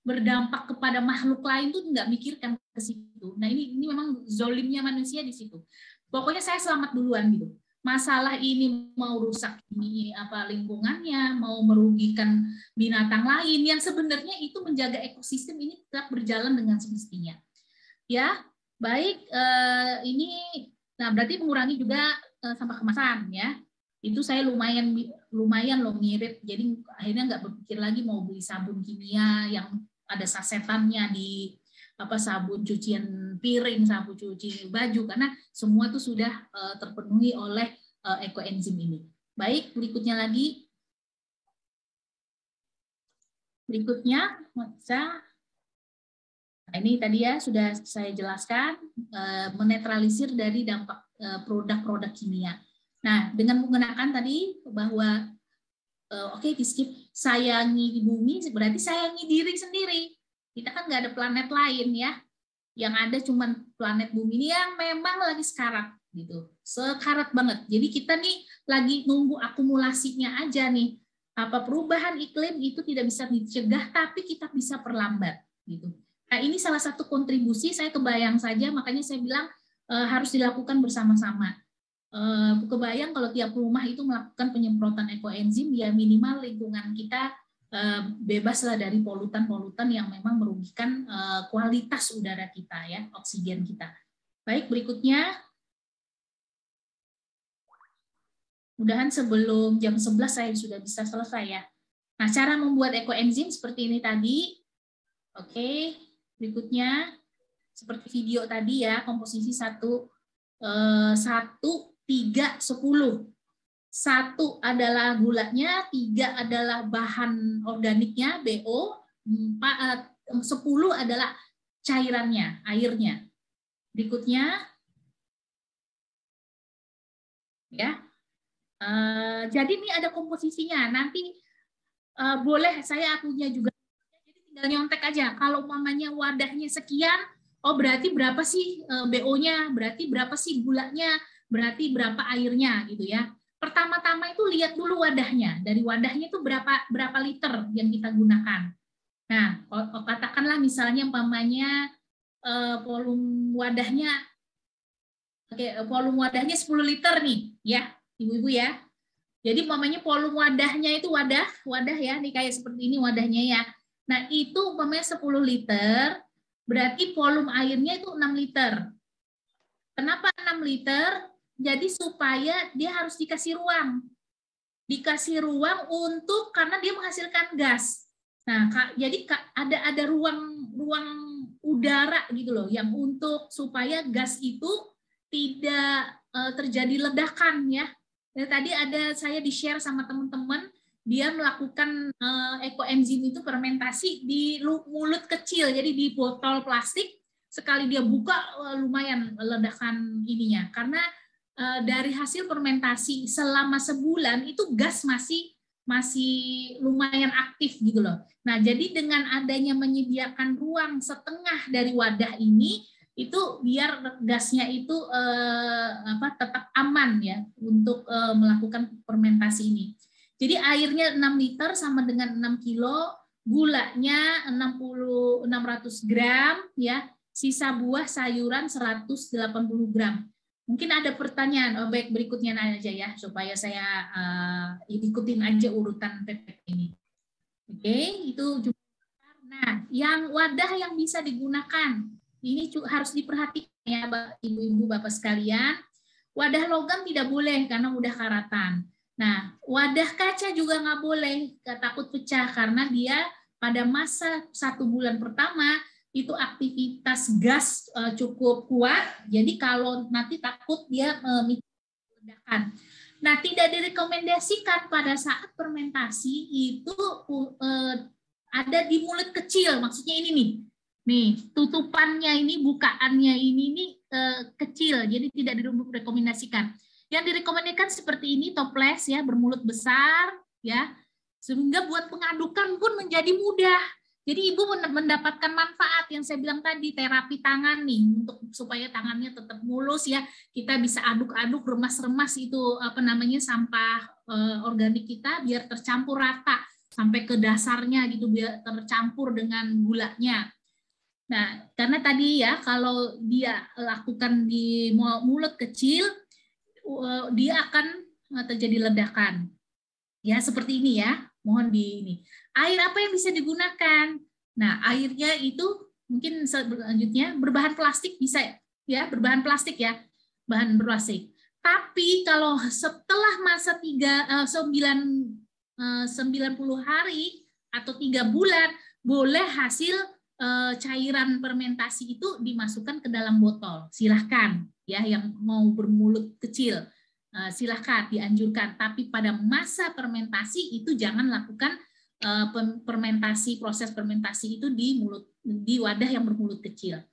berdampak kepada makhluk lain tuh nggak mikirkan ke situ. Nah, ini memang zolimnya manusia di situ. Pokoknya saya selamat duluan gitu. Masalah ini mau rusak ini lingkungannya, mau merugikan binatang lain yang sebenarnya itu menjaga ekosistem ini tetap berjalan dengan semestinya. Ya, baik, ini nah berarti mengurangi juga sampah kemasan ya. Itu saya lumayan loh ngirit. Jadi akhirnya nggak berpikir lagi mau beli sabun kimia yang ada sasetannya di sabun cucian piring, sabun cuci baju, karena semua itu sudah terpenuhi oleh ekoenzim ini. Baik, berikutnya lagi. Berikutnya, nah, ini tadi ya sudah saya jelaskan, menetralisir dari dampak produk-produk kimia. Nah, dengan menggunakan tadi bahwa oke, di skip sayangi bumi, berarti sayangi diri sendiri. Kita kan nggak ada planet lain ya, yang ada cuma planet bumi ini yang memang lagi sekarat gitu, sekarat banget. Jadi kita nih lagi nunggu akumulasinya aja nih. Perubahan iklim itu tidak bisa dicegah, tapi kita bisa perlambat gitu. Nah, ini salah satu kontribusi, saya kebayang saja, makanya saya bilang harus dilakukan bersama-sama. Kebayang kalau tiap rumah itu melakukan penyemprotan ekoenzim, ya minimal lingkungan kita bebaslah dari polutan-polutan yang memang merugikan kualitas udara kita ya, oksigen kita. Baik, berikutnya. Mudahan sebelum jam 11 saya sudah bisa selesai ya. Nah, cara membuat ekoenzim seperti ini tadi. Oke, berikutnya seperti video tadi ya, komposisi 1, 3, 10. 1 adalah gulanya, 3 adalah bahan organiknya, BO, 10 adalah cairannya, airnya. Berikutnya, ya. Jadi ini ada komposisinya. Nanti boleh saya punya juga. Jadi tinggal nyontek aja. Kalau umpamanya wadahnya sekian, oh berarti berapa sih BO-nya? Berarti berapa sih gulanya? Berarti berapa airnya gitu ya. Pertama-tama itu lihat dulu wadahnya. Dari wadahnya itu berapa liter yang kita gunakan. Nah, katakanlah misalnya umpamanya volume wadahnya 10 liter nih, ya, Ibu-ibu ya. Jadi umpamanya volume wadahnya itu wadah ya, nih kayak seperti ini wadahnya ya. Nah, itu umpamanya 10 liter, berarti volume airnya itu 6 liter. Kenapa 6 liter? Jadi supaya dia harus dikasih ruang. Dikasih ruang untuk karena dia menghasilkan gas. Nah, jadi ada ruang udara gitu loh yang untuk supaya gas itu tidak terjadi ledakan ya. Tadi saya di-share sama teman-teman, dia melakukan ekoenzim itu fermentasi di mulut kecil, jadi di botol plastik, sekali dia buka lumayan ledakan ininya. Karena dari hasil fermentasi selama sebulan itu gas masih lumayan aktif gitu loh. Nah, jadi dengan adanya menyediakan ruang setengah dari wadah ini, itu biar gasnya itu tetap aman ya untuk melakukan fermentasi ini. Jadi airnya 6 liter sama dengan 6 kilo, gulanya 600 gram ya, sisa buah sayuran 180 gram. Mungkin ada pertanyaan, baik berikutnya aja ya, supaya saya ikutin aja urutan PPT ini. Oke, itu juga. Nah, yang wadah yang bisa digunakan, ini harus diperhatikan ya Ibu-ibu Bapak sekalian. Wadah logam tidak boleh karena mudah karatan. Nah, wadah kaca juga nggak boleh, takut pecah karena dia pada masa 1 bulan pertama itu aktivitas gas cukup kuat, jadi kalau nanti takut dia meledakan. Nah, tidak direkomendasikan pada saat fermentasi itu ada di mulut kecil, maksudnya ini nih tutupannya ini, bukaannya ini kecil, jadi tidak direkomendasikan. Yang direkomendasikan seperti ini, toples ya, bermulut besar ya, sehingga buat pengadukan pun menjadi mudah. Jadi ibu mendapatkan manfaat yang saya bilang tadi, terapi tangan nih, untuk supaya tangannya tetap mulus ya, kita bisa aduk-aduk, remas-remas itu sampah organik kita biar tercampur rata sampai ke dasarnya gitu, biar tercampur dengan gulanya. Nah, karena tadi ya kalau dia lakukan di mulut kecil, dia akan terjadi ledakan. Ya, seperti ini ya. Mohon ini. Air apa yang bisa digunakan? Nah, airnya itu mungkin selanjutnya berbahan plastik bisa ya, berbahan plastik ya, bahan plastik. Tapi kalau setelah masa 90 hari atau 3 bulan, boleh hasil cairan fermentasi itu dimasukkan ke dalam botol. Silahkan ya, yang mau bermulut kecil. Silahkan, dianjurkan, tapi pada masa fermentasi itu jangan lakukan proses fermentasi itu di wadah yang bermulut kecil.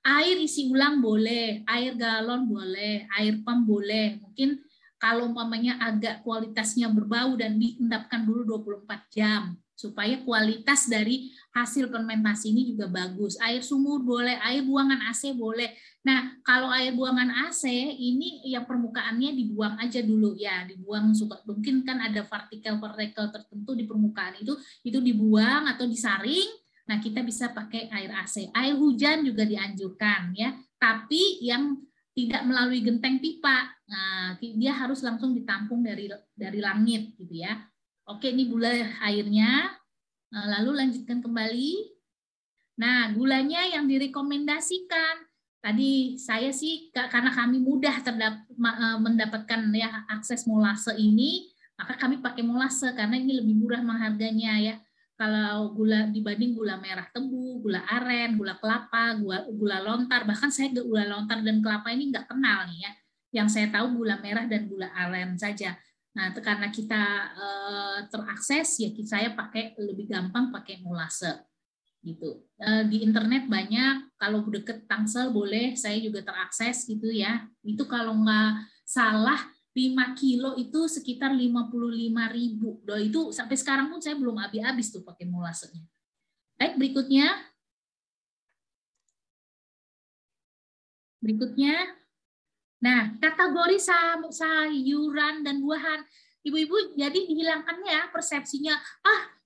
Air isi ulang boleh, air galon boleh, air pump boleh. Mungkin kalau umpamanya agak kualitasnya berbau dan diendapkan dulu 24 jam supaya kualitas dari hasil fermentasi ini juga bagus. Air sumur boleh, air buangan AC boleh. Nah, kalau air buangan AC ini yang permukaannya dibuang aja dulu ya, dibuang mungkin kan ada partikel-partikel tertentu di permukaan itu dibuang atau disaring. Nah, kita bisa pakai air AC. Air hujan juga dianjurkan ya, tapi yang tidak melalui genteng pipa. Nah, dia harus langsung ditampung dari langit gitu ya. Oke, ini gula airnya. Lalu lanjutkan kembali. Nah, gulanya yang direkomendasikan. Tadi saya sih karena kami mudah mendapatkan ya akses molase ini, maka kami pakai molase karena ini lebih murah harganya ya. Kalau gula dibanding gula merah tebu, gula aren, gula kelapa, gula lontar, bahkan saya gula lontar dan kelapa ini nggak kenal nih ya. Yang saya tahu gula merah dan gula aren saja. Nah, karena kita terakses ya, saya lebih gampang pakai molase gitu. Di internet banyak, kalau deket Tangsel boleh, saya juga terakses gitu ya. Itu kalau nggak salah 5 kilo itu sekitar 55.000. Itu sampai sekarang pun saya belum habis tuh pakai molasenya. Baik, berikutnya. Nah, kategori sayuran dan buahan. Ibu-ibu jadi dihilangkannya ya persepsinya,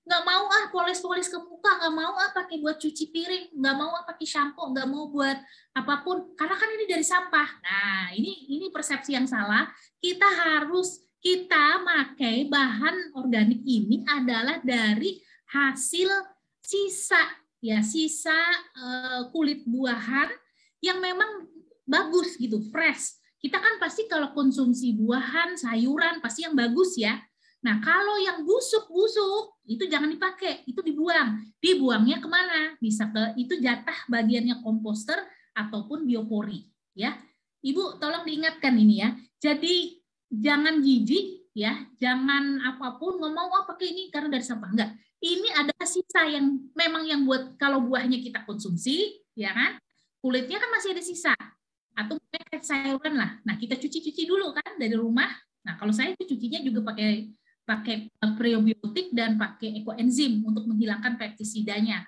nggak mau poles-poles ke muka, nggak mau pakai buat cuci piring, nggak mau pakai shampoo, nggak mau buat apapun, karena kan ini dari sampah. Nah, ini persepsi yang salah. Kita pakai bahan organik ini adalah dari hasil sisa kulit buahan yang memang bagus gitu, fresh. Kita kan pasti kalau konsumsi buahan, sayuran pasti yang bagus ya. Nah, kalau yang busuk-busuk itu jangan dipakai, itu dibuang. Dibuangnya kemana? Bisa itu jatah bagiannya komposter ataupun biopori ya. Ibu tolong diingatkan ini ya. Jadi jangan jijik ya, jangan apapun ngomong pakai ini karena dari sampah, enggak. Ini adalah sisa yang memang yang buat kalau buahnya kita konsumsi, ya kan? Kulitnya kan masih ada sisa. atau kayak sayuran lah. Nah, kita cuci-cuci dulu kan dari rumah. Nah, kalau saya cucinya juga pakai prebiotik dan pakai ekoenzim untuk menghilangkan pestisidanya.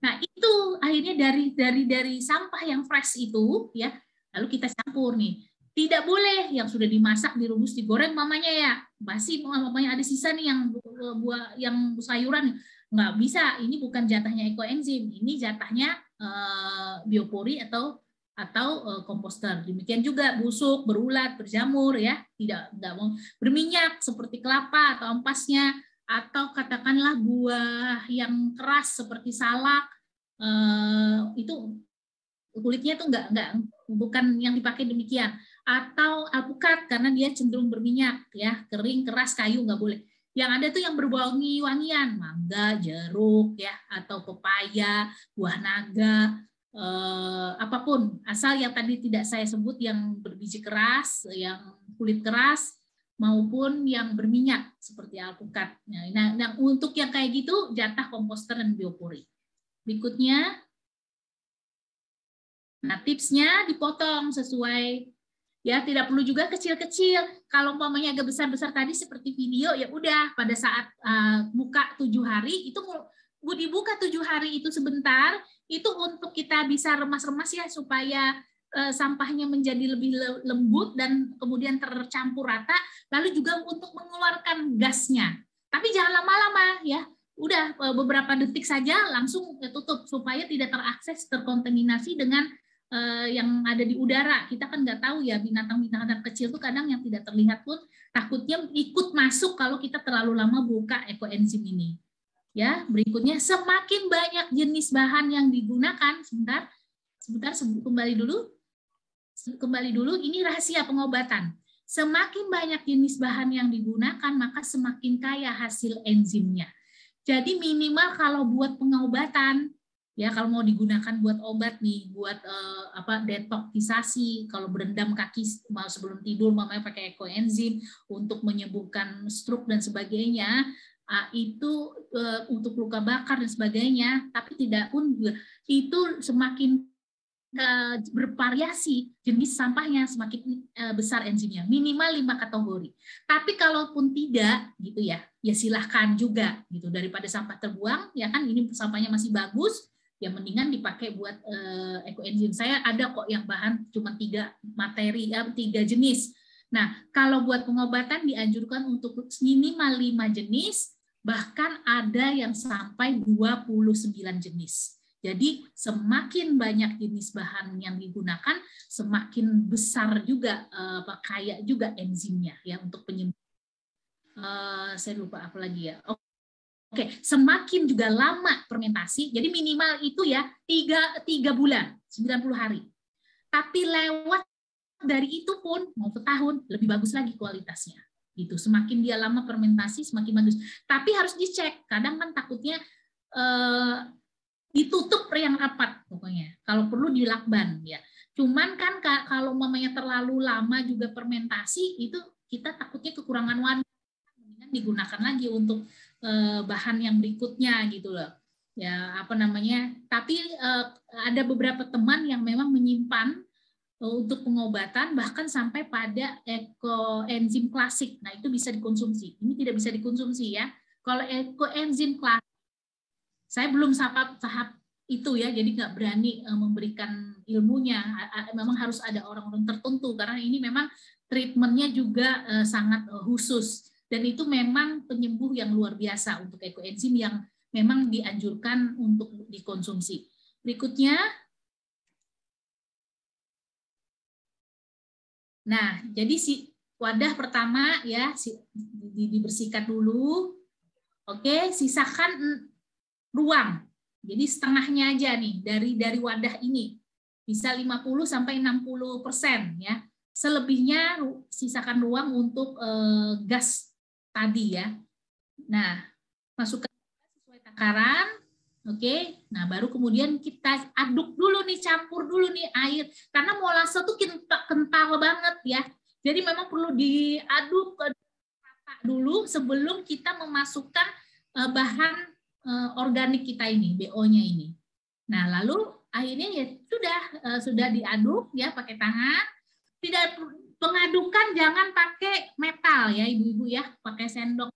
Nah, itu akhirnya dari sampah yang fresh itu ya, lalu kita campur nih. Tidak boleh yang sudah dimasak, direbus, digoreng mamanya ya. Basi mamanya ada sisa nih yang buah yang sayuran, nggak bisa. Ini bukan jatahnya ekoenzim, ini jatahnya biopori atau komposter. Demikian juga busuk, berulat, berjamur ya, tidak mau berminyak seperti kelapa atau ampasnya, atau katakanlah buah yang keras seperti salak, itu kulitnya tuh bukan yang dipakai demikian, atau alpukat karena dia cenderung berminyak ya, kering, keras, kayu nggak boleh. Yang ada tuh yang berwangi-wangian, mangga, jeruk ya, atau pepaya, buah naga, apapun, asal yang tadi tidak saya sebut yang berbiji keras, yang kulit keras, maupun yang berminyak seperti alpukat. Nah, untuk yang kayak gitu jatah komposter dan biopori. Berikutnya, nah tipsnya dipotong sesuai, ya tidak perlu juga kecil-kecil. Kalau umpamanya agak besar-besar tadi seperti video, ya udah pada saat buka 7 hari itu dibuka 7 hari itu sebentar, itu untuk kita bisa remas-remas ya supaya sampahnya menjadi lebih lembut dan kemudian tercampur rata, lalu juga untuk mengeluarkan gasnya. Tapi jangan lama-lama ya, udah beberapa detik saja langsung tutup supaya tidak terakses, terkontaminasi dengan yang ada di udara. Kita kan nggak tahu ya, binatang-binatang kecil tuh kadang yang tidak terlihat pun takutnya ikut masuk kalau kita terlalu lama buka ekoenzim ini. Ya, berikutnya semakin banyak jenis bahan yang digunakan, sebentar kembali dulu, ini rahasia pengobatan. Semakin banyak jenis bahan yang digunakan, maka semakin kaya hasil enzimnya. Jadi minimal kalau buat pengobatan, ya kalau mau digunakan buat obat nih, buat detoksisasi, kalau berendam kaki sebelum tidur mamanya pakai ekoenzim untuk menyembuhkan stroke dan sebagainya, itu untuk luka bakar dan sebagainya, tapi tidak pun itu semakin bervariasi jenis sampahnya, semakin besar enzimnya, minimal 5 kategori. Tapi kalaupun tidak gitu ya silahkan juga gitu, daripada sampah terbuang ya kan, ini sampahnya masih bagus ya, mendingan dipakai buat ekoenzim. Saya ada kok yang bahan cuma 3 jenis. Nah, kalau buat pengobatan dianjurkan untuk minimal 5 jenis, bahkan ada yang sampai 29 jenis. Jadi semakin banyak jenis bahan yang digunakan, semakin besar juga kaya juga enzimnya ya untuk penyembuhan. Saya lupa apa lagi ya. Oke, semakin juga lama fermentasi, jadi minimal itu ya 3 bulan, 90 hari. Tapi lewat dari itu pun mau setahun lebih bagus lagi kualitasnya. Gitu. Semakin dia lama fermentasi semakin bagus. Tapi harus dicek. Kadang kan takutnya ditutup yang rapat pokoknya. Kalau perlu dilakban ya. Cuman kan kalau mamanya terlalu lama juga fermentasi, itu kita takutnya kekurangan wadah. Mendingan digunakan lagi untuk bahan yang berikutnya gitu loh. Ya, tapi ada beberapa teman yang memang menyimpan untuk pengobatan bahkan sampai pada ekoenzim klasik. Nah, itu bisa dikonsumsi. Ini tidak bisa dikonsumsi ya. Kalau ekoenzim klasik, saya belum tahap itu ya, jadi nggak berani memberikan ilmunya. Memang harus ada orang-orang tertentu karena ini memang treatmentnya juga sangat khusus, dan itu memang penyembuh yang luar biasa untuk ekoenzim yang memang dianjurkan untuk dikonsumsi. Berikutnya. Nah, jadi wadah pertama ya dibersihkan dulu. Oke, sisakan ruang. Jadi setengahnya aja nih dari wadah ini. Bisa 50 sampai 60% ya. Selebihnya sisakan ruang untuk gas tadi ya. Nah, masukkan sesuai takaran. Oke, nah baru kemudian kita aduk dulu nih, campur dulu nih air, karena molase tuh kental banget ya. Jadi memang perlu diaduk rata dulu sebelum kita memasukkan bahan organik kita ini, BO-nya ini. Nah lalu akhirnya ya sudah diaduk ya pakai tangan. Tidak pengadukan jangan pakai metal ya ibu-ibu ya, pakai sendok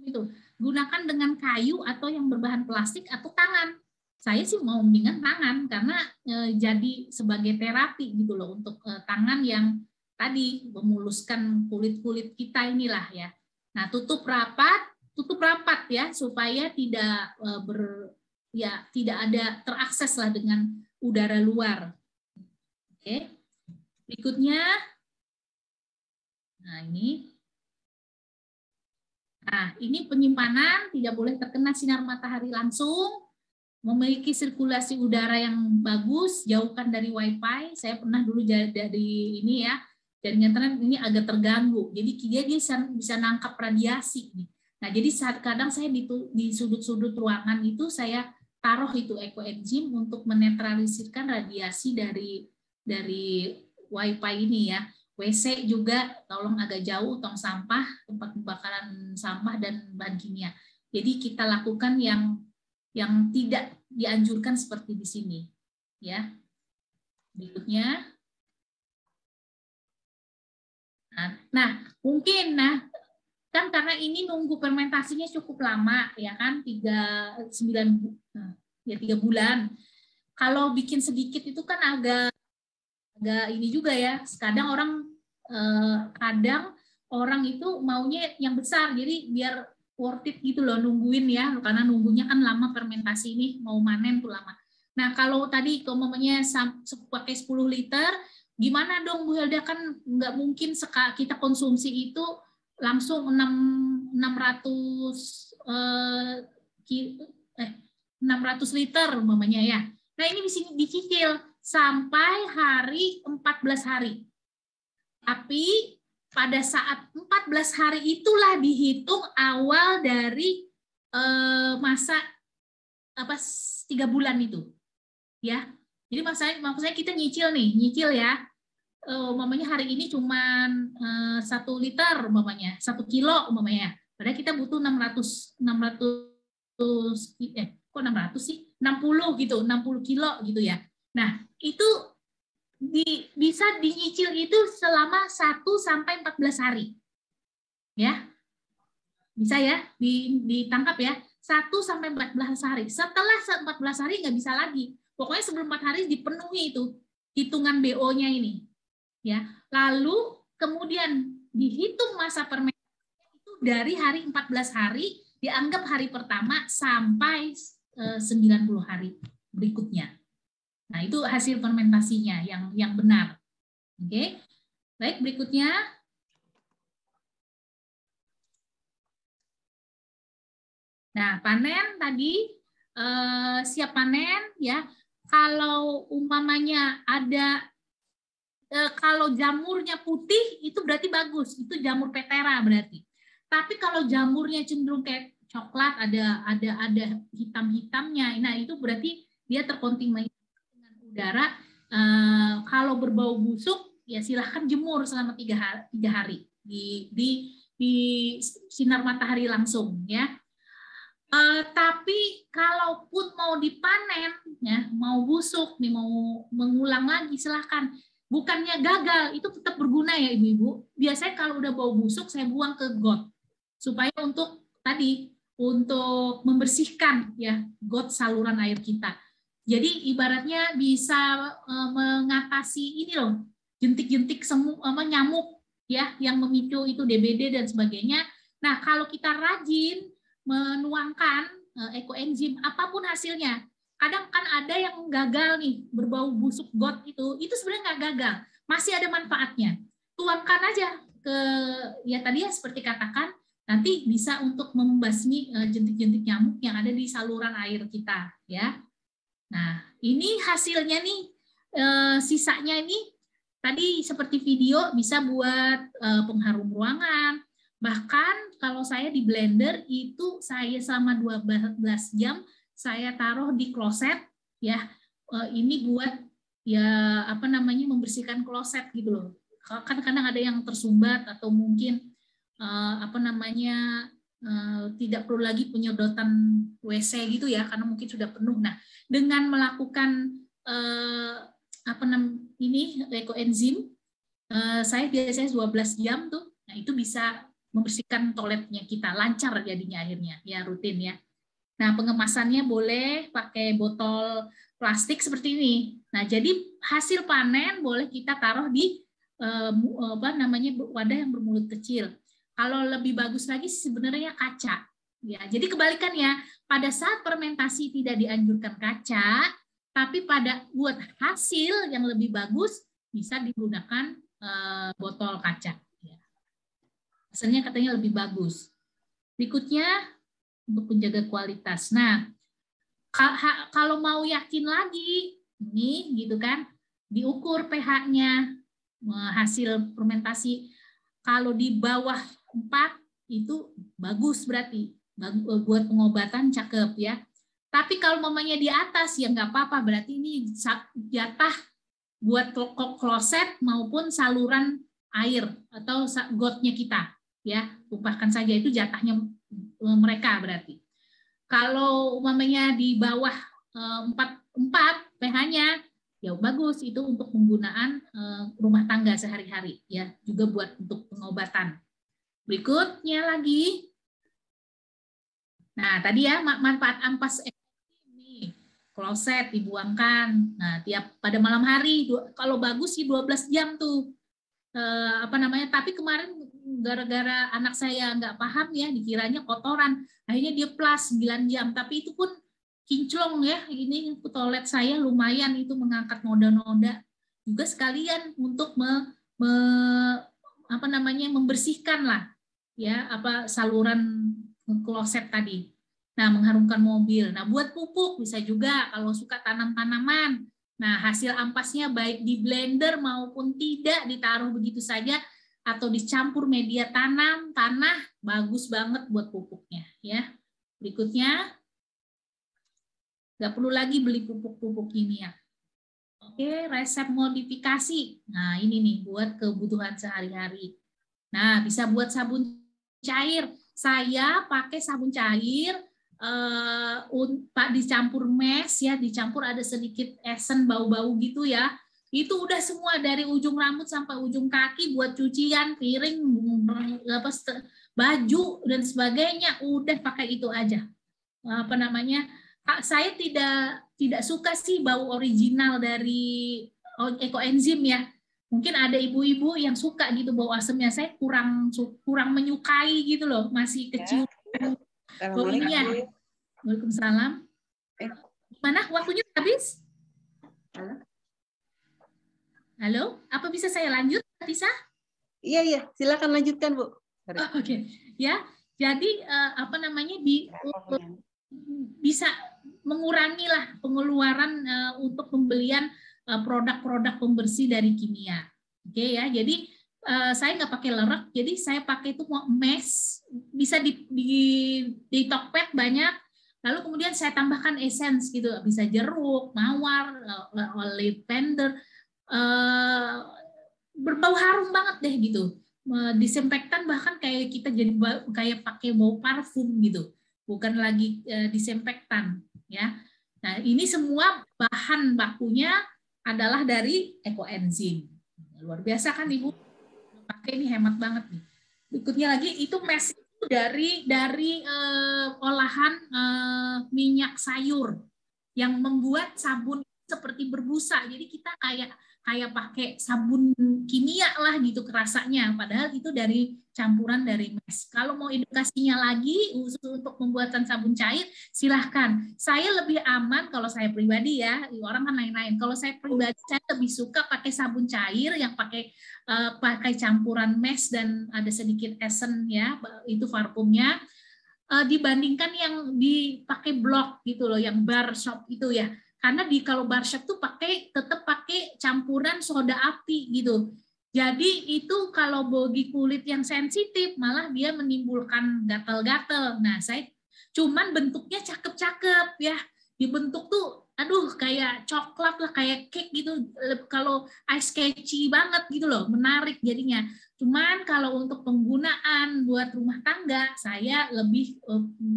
itu. Gunakan dengan kayu atau yang berbahan plastik atau tangan. Saya sih mau mendingan tangan karena jadi sebagai terapi gitu loh untuk tangan yang tadi memuluskan kulit-kulit kita inilah ya. Nah, tutup rapat ya supaya tidak tidak ada terakses lah dengan udara luar. Oke. Berikutnya, nah ini penyimpanan, tidak boleh terkena sinar matahari langsung, memiliki sirkulasi udara yang bagus, jauhkan dari wifi. Saya pernah dulu dari ini ya, jaringan internet ini agak terganggu, jadi dia bisa nangkap radiasi. Nah, jadi kadang saya di sudut-sudut ruangan itu saya taruh itu ekoenzim untuk menetralisirkan radiasi dari wifi ini ya. WC juga tolong agak jauh tong sampah, tempat pembakaran sampah dan bahan kimia. Jadi kita lakukan yang tidak dianjurkan seperti di sini ya. Berikutnya. Nah, mungkin kan karena ini nunggu fermentasinya cukup lama ya kan, 3 bulan. Kalau bikin sedikit itu kan agak ini juga ya. Kadang orang itu maunya yang besar, jadi biar worth it gitu loh nungguin ya, karena nunggunya kan lama fermentasi ini, mau manen tuh lama. Nah, kalau tadi umpamanya pakai 10 liter, gimana dong Bu Helda, kan nggak mungkin kita konsumsi itu langsung 600 liter umpamanya ya. Nah, ini bisa dicicil sampai hari 14 hari. Tapi pada saat 14 hari itulah dihitung awal dari masa 3 bulan itu. Ya. Jadi maksudnya kita nyicil ya. Umpamanya hari ini cuma 1 liter umpamanya, 1 kilo umpamanya. Padahal kita butuh 600 sih? 60 gitu, 60 kilo gitu ya. Nah, itu bisa dinyicil itu selama 1 sampai 14 hari. Ya. Bisa ya, ditangkap ya. 1 sampai 14 hari. Setelah 14 hari nggak bisa lagi. Pokoknya sebelum 4 hari dipenuhi itu hitungan BO-nya ini. Ya. Lalu kemudian dihitung masa fermentasi itu dari hari 14 hari dianggap hari pertama sampai 90 hari berikutnya. Nah, itu hasil fermentasinya yang benar. Oke. Baik, berikutnya. Nah, panen tadi siap panen ya. Kalau umpamanya kalau jamurnya putih itu berarti bagus, itu jamur petera berarti. Tapi kalau jamurnya cenderung kayak coklat, ada hitam-hitamnya, nah itu berarti dia terkontaminasi dengan udara. Kalau berbau busuk ya silahkan jemur selama 3 hari di sinar matahari langsung ya. Tapi kalaupun mau dipanen ya, mau busuk nih, mau mengulang lagi silahkan. Bukannya gagal, itu tetap berguna ya ibu-ibu. Biasanya kalau udah bau busuk saya buang ke got supaya untuk membersihkan ya got saluran air kita. Jadi ibaratnya bisa mengatasi ini loh, jentik-jentik nyamuk ya yang memicu itu DBD dan sebagainya. Nah, kalau kita rajin menuangkan ekoenzim apapun hasilnya, kadang kan ada yang gagal nih, berbau busuk got itu sebenarnya nggak gagal, masih ada manfaatnya. Tuangkan aja ke ya tadi ya seperti katakan, nanti bisa untuk membasmi jentik-jentik nyamuk yang ada di saluran air kita ya. Nah, ini hasilnya nih, sisanya ini tadi seperti video bisa buat pengharum ruangan. Bahkan kalau saya di blender itu saya selama 12 jam saya taruh di kloset ya. Ini buat ya membersihkan kloset gitu loh. Kan kadang ada yang tersumbat atau mungkin tidak perlu lagi penyedotan WC gitu ya karena mungkin sudah penuh. Nah, dengan melakukan ini ekoenzim, saya biasanya 12 jam tuh. Nah, itu bisa membersihkan toiletnya kita, lancar jadinya akhirnya, ya rutin ya. Nah, pengemasannya boleh pakai botol plastik seperti ini. Nah, jadi hasil panen boleh kita taruh di wadah yang bermulut kecil. Kalau lebih bagus lagi sebenarnya kaca. Ya, jadi kebalikannya, pada saat fermentasi tidak dianjurkan kaca, tapi buat hasil yang lebih bagus bisa digunakan botol kaca. Ya. Hasilnya katanya lebih bagus. Berikutnya untuk menjaga kualitas. Nah, kalau mau yakin lagi, ini gitu kan, diukur pH-nya hasil fermentasi. Kalau di bawah 4 itu bagus berarti. Buat pengobatan cakep ya. Tapi kalau mamanya di atas ya nggak apa-apa, berarti ini jatah buat kloset maupun saluran air atau gotnya kita ya. Tumpahkan saja, itu jatahnya mereka berarti. Kalau mamanya di bawah 4 pH-nya ya bagus, itu untuk penggunaan rumah tangga sehari-hari ya, juga buat untuk pengobatan. Berikutnya lagi. Nah, tadi ya manfaat ampas ini, kloset dibuangkan. Nah, pada malam hari, kalau bagus sih 12 jam tuh. Tapi kemarin gara-gara anak saya nggak paham ya, dikiranya kotoran. Akhirnya dia plus 9 jam, tapi itu pun kinclong ya. Ini toilet saya lumayan itu mengangkat noda-noda. Juga sekalian untuk membersihkan lah ya, saluran kloset tadi. Nah, mengharumkan mobil. Nah, buat pupuk bisa juga kalau suka tanam-tanaman. Nah, hasil ampasnya baik di blender maupun tidak ditaruh begitu saja atau dicampur media tanah, bagus banget buat pupuknya ya. Berikutnya, nggak perlu lagi beli pupuk-pupuk kimia. Oke, resep modifikasi. Nah, ini nih buat kebutuhan sehari-hari. Nah, bisa buat sabun cair. Saya pakai sabun cair, dicampur mes ya, dicampur ada sedikit esen bau-bau gitu ya. Itu udah semua dari ujung rambut sampai ujung kaki, buat cucian, piring, baju dan sebagainya, udah pakai itu aja. Saya tidak suka sih bau original dari ekoenzim ya. Mungkin ada ibu-ibu yang suka gitu bau asamnya, saya kurang menyukai gitu loh, masih kecil baunya. Waalaikumsalam. Mana waktunya habis? Halo, apa bisa saya lanjut, Tisa? Iya, silakan lanjutkan, Bu. Oke. Ya, jadi bisa mengurangi lah pengeluaran untuk pembelian produk-produk pembersih dari kimia. Oke ya, jadi saya nggak pakai lerek, jadi saya pakai itu mes, bisa di Tokped banyak, lalu kemudian saya tambahkan essence gitu, bisa jeruk, mawar, lavender, berbau harum banget deh gitu, disinfektan, bahkan kayak kita jadi kayak pakai bau parfum gitu, bukan lagi disinfektan ya. Nah, ini semua bahan bakunya adalah dari ekoenzim. Luar biasa kan Ibu? Pakai ini hemat banget nih. Berikutnya lagi itu mes itu dari olahan minyak sayur yang membuat sabun seperti berbusa. Jadi kita kayak pakai sabun kimia lah gitu kerasanya, padahal itu dari campuran dari mes. Kalau mau edukasinya lagi untuk pembuatan sabun cair, silahkan. Saya lebih aman kalau saya pribadi ya, orang kan lain-lain. Kalau saya pribadi, saya lebih suka pakai sabun cair yang pakai campuran mes dan ada sedikit esen ya, itu parfumnya, dibandingkan yang dipakai blok gitu loh, yang bar shop itu ya. Karena kalau bar shop tuh tetap pakai campuran soda api gitu. Jadi itu kalau bagi kulit yang sensitif malah dia menimbulkan gatal-gatal. Nah, saya cuman bentuknya cakep-cakep ya. Dibentuk tuh kayak coklat lah, kayak cake gitu. Kalau ice catchy banget gitu loh, menarik jadinya. Cuman kalau untuk penggunaan buat rumah tangga, saya lebih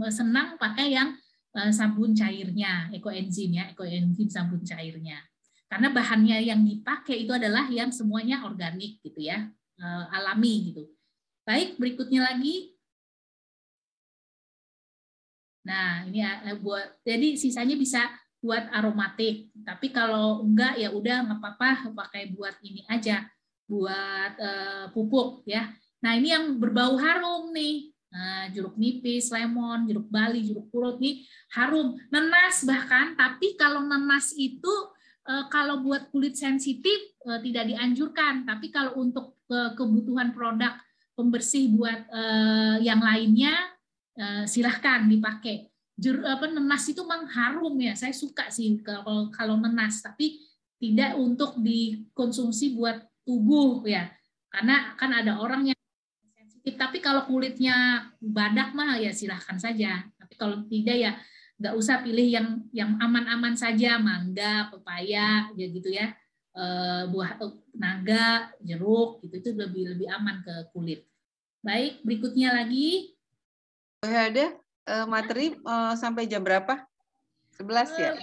senang pakai yang sabun cairnya, ekoenzim ya, ekoenzim sabun cairnya. Karena bahannya yang dipakai itu adalah yang semuanya organik gitu ya, alami gitu. Baik, berikutnya lagi. Nah, ini buat, jadi sisanya bisa buat aromatik. Tapi kalau enggak ya udah nggak apa-apa, pakai buat ini aja, buat pupuk ya. Nah, ini yang berbau harum nih. Nah, jeruk nipis, lemon, jeruk bali, jeruk purut nih harum, nenas bahkan. Tapi kalau nenas itu kalau buat kulit sensitif tidak dianjurkan. Tapi kalau untuk kebutuhan produk pembersih buat yang lainnya silahkan dipakai. Nenas itu memang harum ya, saya suka sih kalau nenas, tapi tidak untuk dikonsumsi buat tubuh ya, karena kan ada orang yang sensitif. Tapi kalau kulitnya badak mah ya silahkan saja. Tapi kalau tidak ya nggak usah pilih yang aman-aman saja, mangga, pepaya, ya gitu ya, buah naga, jeruk, gitu itu lebih aman ke kulit. Baik, berikutnya lagi. Ada materi sampai jam berapa? 11 ya?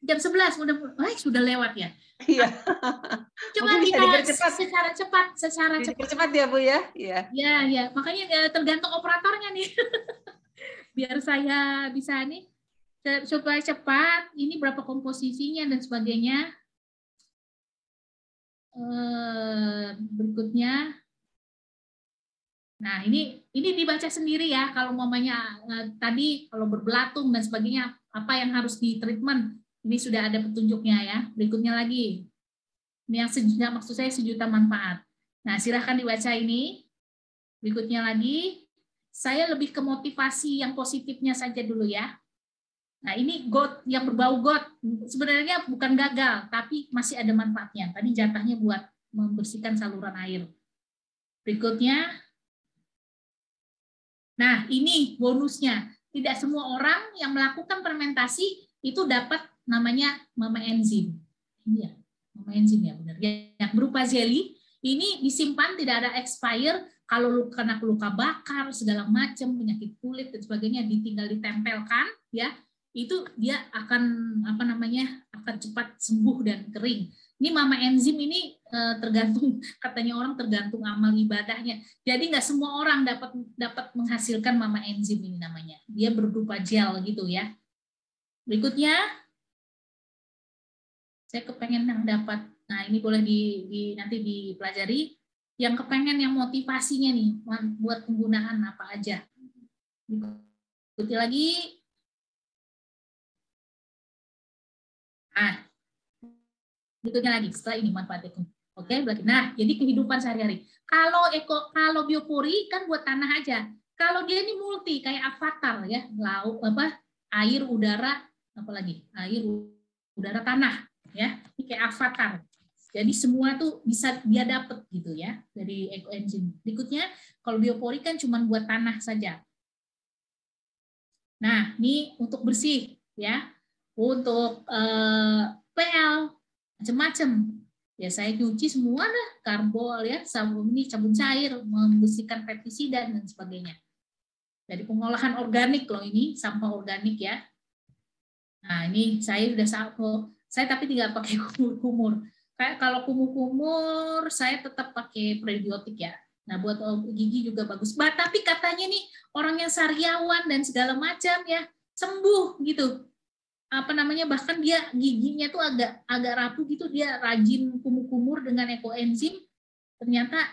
Jam 11 sudah lewat ya. Iya. Coba kita secara cepat Cepat ya Bu ya. Iya. Ya, makanya tergantung operatornya nih. Biar saya bisa nih coba cepat. Ini berapa komposisinya dan sebagainya. Berikutnya. Nah, ini dibaca sendiri ya. Kalau umpamanya tadi kalau berbelatung dan sebagainya, apa yang harus di treatment? Ini sudah ada petunjuknya ya. Berikutnya lagi. Ini yang maksud saya sejuta manfaat. Nah, silahkan dibaca ini. Berikutnya lagi. Saya lebih ke motivasi yang positifnya saja dulu ya. Nah, ini got yang berbau got. Sebenarnya bukan gagal, tapi masih ada manfaatnya. Tadi jatahnya buat membersihkan saluran air. Berikutnya. Nah, ini bonusnya. Tidak semua orang yang melakukan fermentasi itu dapat namanya mama enzim. Ini ya, mama enzim ya benar. Yang berupa jelly, ini disimpan tidak ada expire. Kalau kena luka bakar segala macam, penyakit kulit dan sebagainya, ditinggal ditempelkan ya, itu dia akan akan cepat sembuh dan kering. Ini mama enzim ini tergantung, katanya orang tergantung amal ibadahnya. Jadi nggak semua orang dapat menghasilkan mama enzim ini namanya. Dia berupa gel gitu ya. Berikutnya, saya kepengen yang dapat. Nah ini boleh nanti dipelajari. Yang kepengen yang motivasinya nih buat penggunaan apa aja. Ikuti lagi. Nah. Berikutnya lagi setelah ini manfaatnya. Oke, berarti. Nah, jadi kehidupan sehari-hari. Kalau biopori kan buat tanah aja. Kalau dia ini multi kayak avatar ya, laut air, udara, apalagi air, udara, tanah ya. Ini kayak avatar. Jadi semua tuh bisa dia dapat gitu ya dari ekoenzim. Berikutnya kalau biopori kan cuma buat tanah saja. Nah, ini untuk bersih ya. Untuk PL macam-macam ya, saya cuci semua dah, karbol ya, sabun ini sabun cair, membersihkan pestisida dan sebagainya. Dari pengolahan organik loh, ini sampah organik ya. Nah ini saya sudah saya tapi tidak pakai kumur-kumur. Kayak kalau kumur-kumur saya tetap pakai prebiotik ya. Nah buat gigi juga bagus. Tapi katanya nih orang yang sariawan dan segala macam ya sembuh gitu. Bahkan dia giginya tuh agak rapuh gitu, dia rajin kumur-kumur dengan ekoenzim, ternyata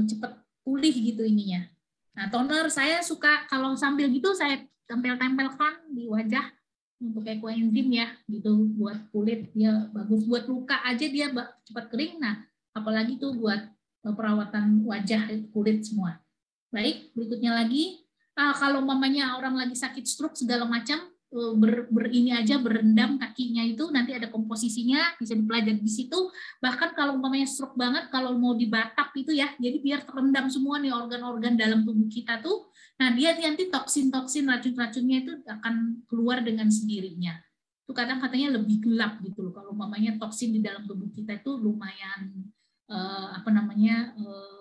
cepat pulih gitu ininya. Nah toner saya suka kalau sambil gitu saya tempelkan di wajah untuk ekoenzim ya gitu, buat kulit dia bagus, buat luka aja dia cepat kering. Nah apalagi tuh buat perawatan wajah, kulit semua. Baik, berikutnya lagi kalau mamanya orang lagi sakit stroke segala macam, ini aja berendam kakinya itu nanti ada komposisinya, bisa dipelajari di situ. Bahkan kalau umpamanya stroke banget, kalau mau dibatap itu ya, jadi biar terendam semua nih organ-organ dalam tubuh kita tuh. Nah dia nanti toksin-toksin, racun-racunnya itu akan keluar dengan sendirinya. Itu kadang katanya lebih gelap gitu loh. Kalau umpamanya toksin di dalam tubuh kita itu lumayan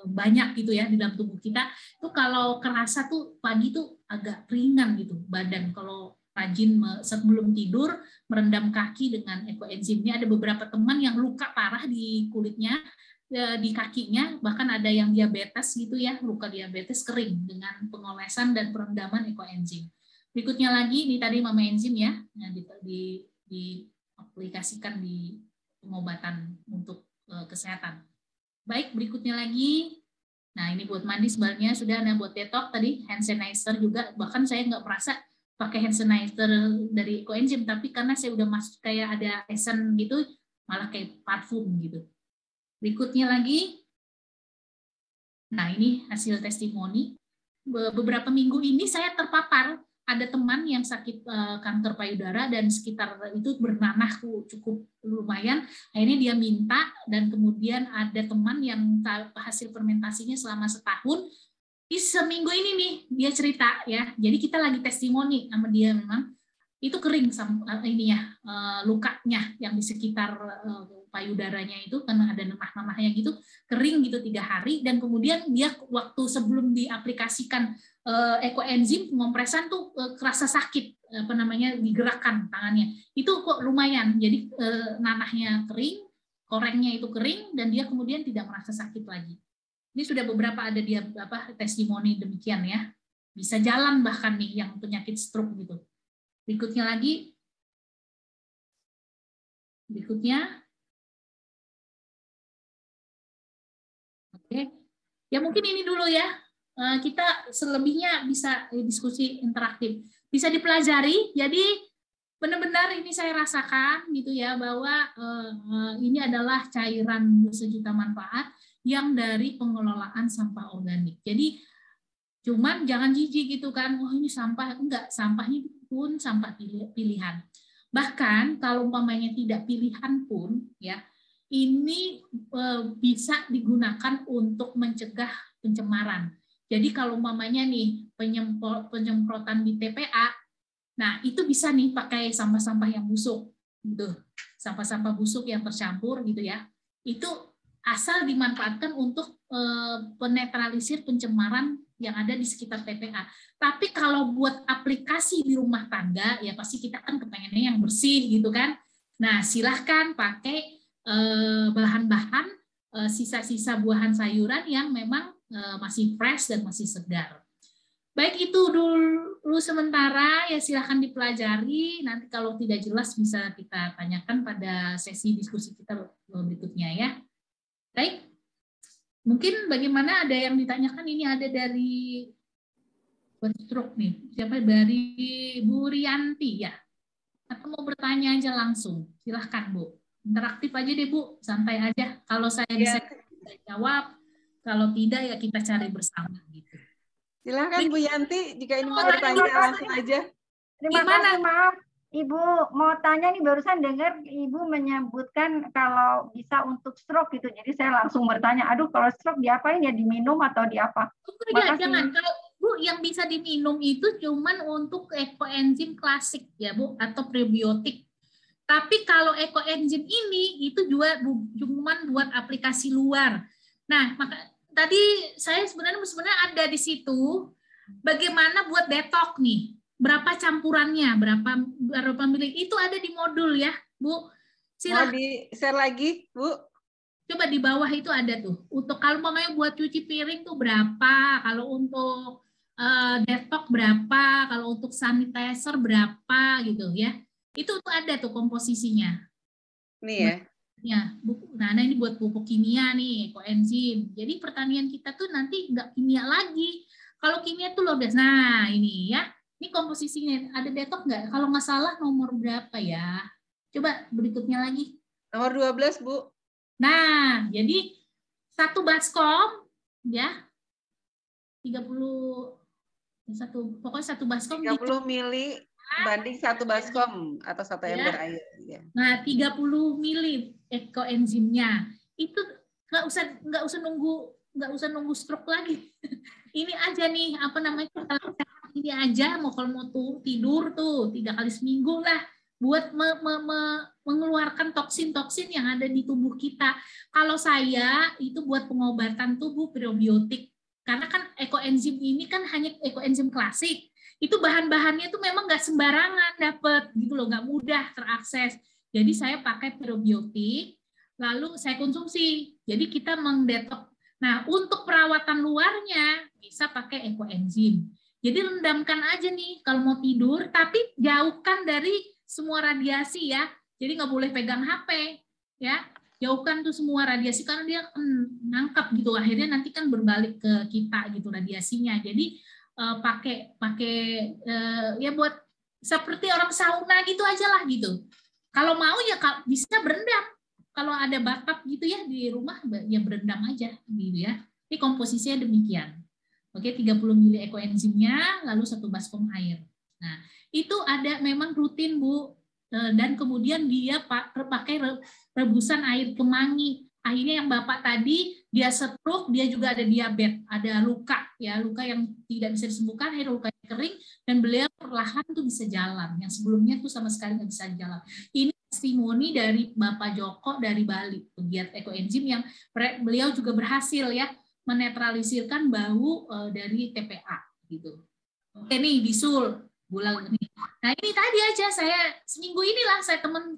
banyak gitu ya di dalam tubuh kita. Itu kalau kerasa tuh pagi tuh agak ringan gitu badan kalau rajin sebelum tidur merendam kaki dengan ekoenzim. Ini ada beberapa teman yang luka parah di kulitnya, di kakinya, bahkan ada yang diabetes gitu ya, luka diabetes kering dengan pengolesan dan perendaman ekoenzim. Berikutnya lagi, ini tadi mama enzim ya, diaplikasikan di pengobatan untuk kesehatan. Baik, berikutnya lagi. Nah, ini buat mandi sebenarnya sudah, nah buat detox tadi, hand sanitizer juga, bahkan saya nggak merasa pakai hand sanitizer dari ekoenzim, tapi karena saya udah masuk kayak ada essence gitu, malah kayak parfum gitu. Berikutnya lagi, nah ini hasil testimoni. Beberapa minggu ini saya terpapar, ada teman yang sakit kanker payudara dan sekitar itu bernanah cukup lumayan. Akhirnya dia minta dan kemudian ada teman yang hasil fermentasinya selama setahun. Di seminggu ini nih dia cerita ya. Jadi kita lagi testimoni sama dia memang itu kering ini ya lukanya yang di sekitar payudaranya itu karena ada nanah-nanahnya gitu kering gitu 3 hari dan kemudian dia waktu sebelum diaplikasikan ekoenzim pengompresan tuh kerasa sakit digerakkan tangannya itu kok lumayan jadi nanahnya kering korengnya itu kering dan dia kemudian tidak merasa sakit lagi. Ini sudah beberapa ada dia testimoni demikian ya bisa jalan bahkan nih yang penyakit stroke gitu. Berikutnya lagi oke ya mungkin ini dulu ya. Kita selebihnya bisa diskusi interaktif, bisa dipelajari. Jadi benar-benar ini saya rasakan gitu ya bahwa ini adalah cairan bersejuta manfaat yang dari pengelolaan sampah organik. Jadi cuman jangan jijik gitu kan, oh ini sampah, enggak, sampahnya pun sampah pilihan. Bahkan kalau umpamanya tidak pilihan pun ya ini bisa digunakan untuk mencegah pencemaran. Jadi kalau umpamanya nih penyemprotan di TPA, nah itu bisa nih pakai sampah-sampah yang busuk, gitu, sampah-sampah busuk yang tercampur gitu ya. Itu asal dimanfaatkan untuk penetralisir pencemaran yang ada di sekitar TPA. Tapi kalau buat aplikasi di rumah tangga, ya pasti kita kan kepengennya yang bersih gitu kan. Nah silahkan pakai bahan-bahan sisa-sisa buahan sayuran yang memang masih fresh dan masih segar. Baik itu dulu sementara ya silahkan dipelajari. Nanti kalau tidak jelas bisa kita tanyakan pada sesi diskusi kita berikutnya ya. Baik, mungkin bagaimana ada yang ditanyakan ini ada dari stroke nih. Siapa dari Bu Rianti ya? Atau mau bertanya aja langsung? Silahkan Bu. Interaktif aja deh Bu, santai aja. Kalau saya bisa jawab, kalau tidak ya kita cari bersama gitu. Silakan Bu Yanti, jika ini mau bertanya langsung aja. Terima kasih, maaf. Ibu mau tanya nih barusan dengar Ibu menyebutkan kalau bisa untuk stroke gitu. Jadi saya langsung bertanya, aduh kalau stroke diapain ya, diminum atau di apa? Ya, jangan. Kalau Bu yang bisa diminum itu cuman untuk ekoenzim klasik ya Bu atau prebiotik. Tapi kalau ekoenzim ini itu juga cuma buat aplikasi luar. Nah, maka tadi saya sebenarnya ada di situ bagaimana buat detox nih. Berapa campurannya, berapa milik itu ada di modul ya, Bu. Mau di-share lagi, Bu? Coba di bawah itu ada tuh. Untuk kalau mau buat cuci piring tuh berapa, kalau untuk detox berapa, kalau untuk sanitizer berapa gitu ya. Itu tuh ada tuh komposisinya. Nih ya. Ya, nah ini buat pupuk kimia nih, ekoenzim. Jadi pertanian kita tuh nanti nggak kimia lagi. Kalau kimia tuh luar biasa. Nah ini ya, ini komposisinya ada detox nggak? Kalau nggak salah nomor berapa ya? Coba berikutnya lagi. Nomor 12 Bu. Nah jadi 1 baskom ya pokoknya 1 baskom 30 mili banding 1 baskom atau 1 ember air. Ya. Nah 30 mili ekoenzimnya itu nggak usah nunggu stroke lagi. Ini aja nih ini aja kalau mau tidur tuh 3 kali seminggu lah buat mengeluarkan toksin-toksin yang ada di tubuh kita. Kalau saya itu buat pengobatan tubuh probiotik karena kan ekoenzim ini kan hanya ekoenzim klasik. itu bahan-bahannya tuh memang nggak sembarangan dapet gitu loh, nggak mudah terakses. Jadi saya pakai probiotik, lalu saya konsumsi. Jadi kita mendetok. Nah, untuk perawatan luarnya bisa pakai ekoenzim. Jadi rendamkan aja nih kalau mau tidur, tapi jauhkan dari semua radiasi ya. Jadi nggak boleh pegang HP ya. Jauhkan tuh semua radiasi karena dia nangkap gitu. Akhirnya nanti kan berbalik ke kita gitu radiasinya. Jadi pakai ya buat seperti orang sauna gitu aja lah gitu. Kalau mau ya bisa berendam. Kalau ada bathtub gitu ya di rumah ya berendam aja gitu ya. Ini komposisinya demikian. Oke, 30 ml ekoenzimnya lalu 1 baskom air. Nah, itu ada memang rutin Bu. Dan kemudian dia pakai rebusan air kemangi. Akhirnya yang Bapak tadi dia stroke, dia juga ada diabetes, ada luka ya, luka yang tidak bisa disembuhkan, akhirnya luka kering dan beliau perlahan tuh bisa jalan. Yang sebelumnya tuh sama sekali nggak bisa jalan. Ini testimoni dari Bapak Joko dari Bali, pegiat ekoenzim yang beliau juga berhasil ya menetralisirkan bau dari TPA gitu. Oke nih bisul bulan ini. Nah ini tadi aja saya seminggu inilah saya teman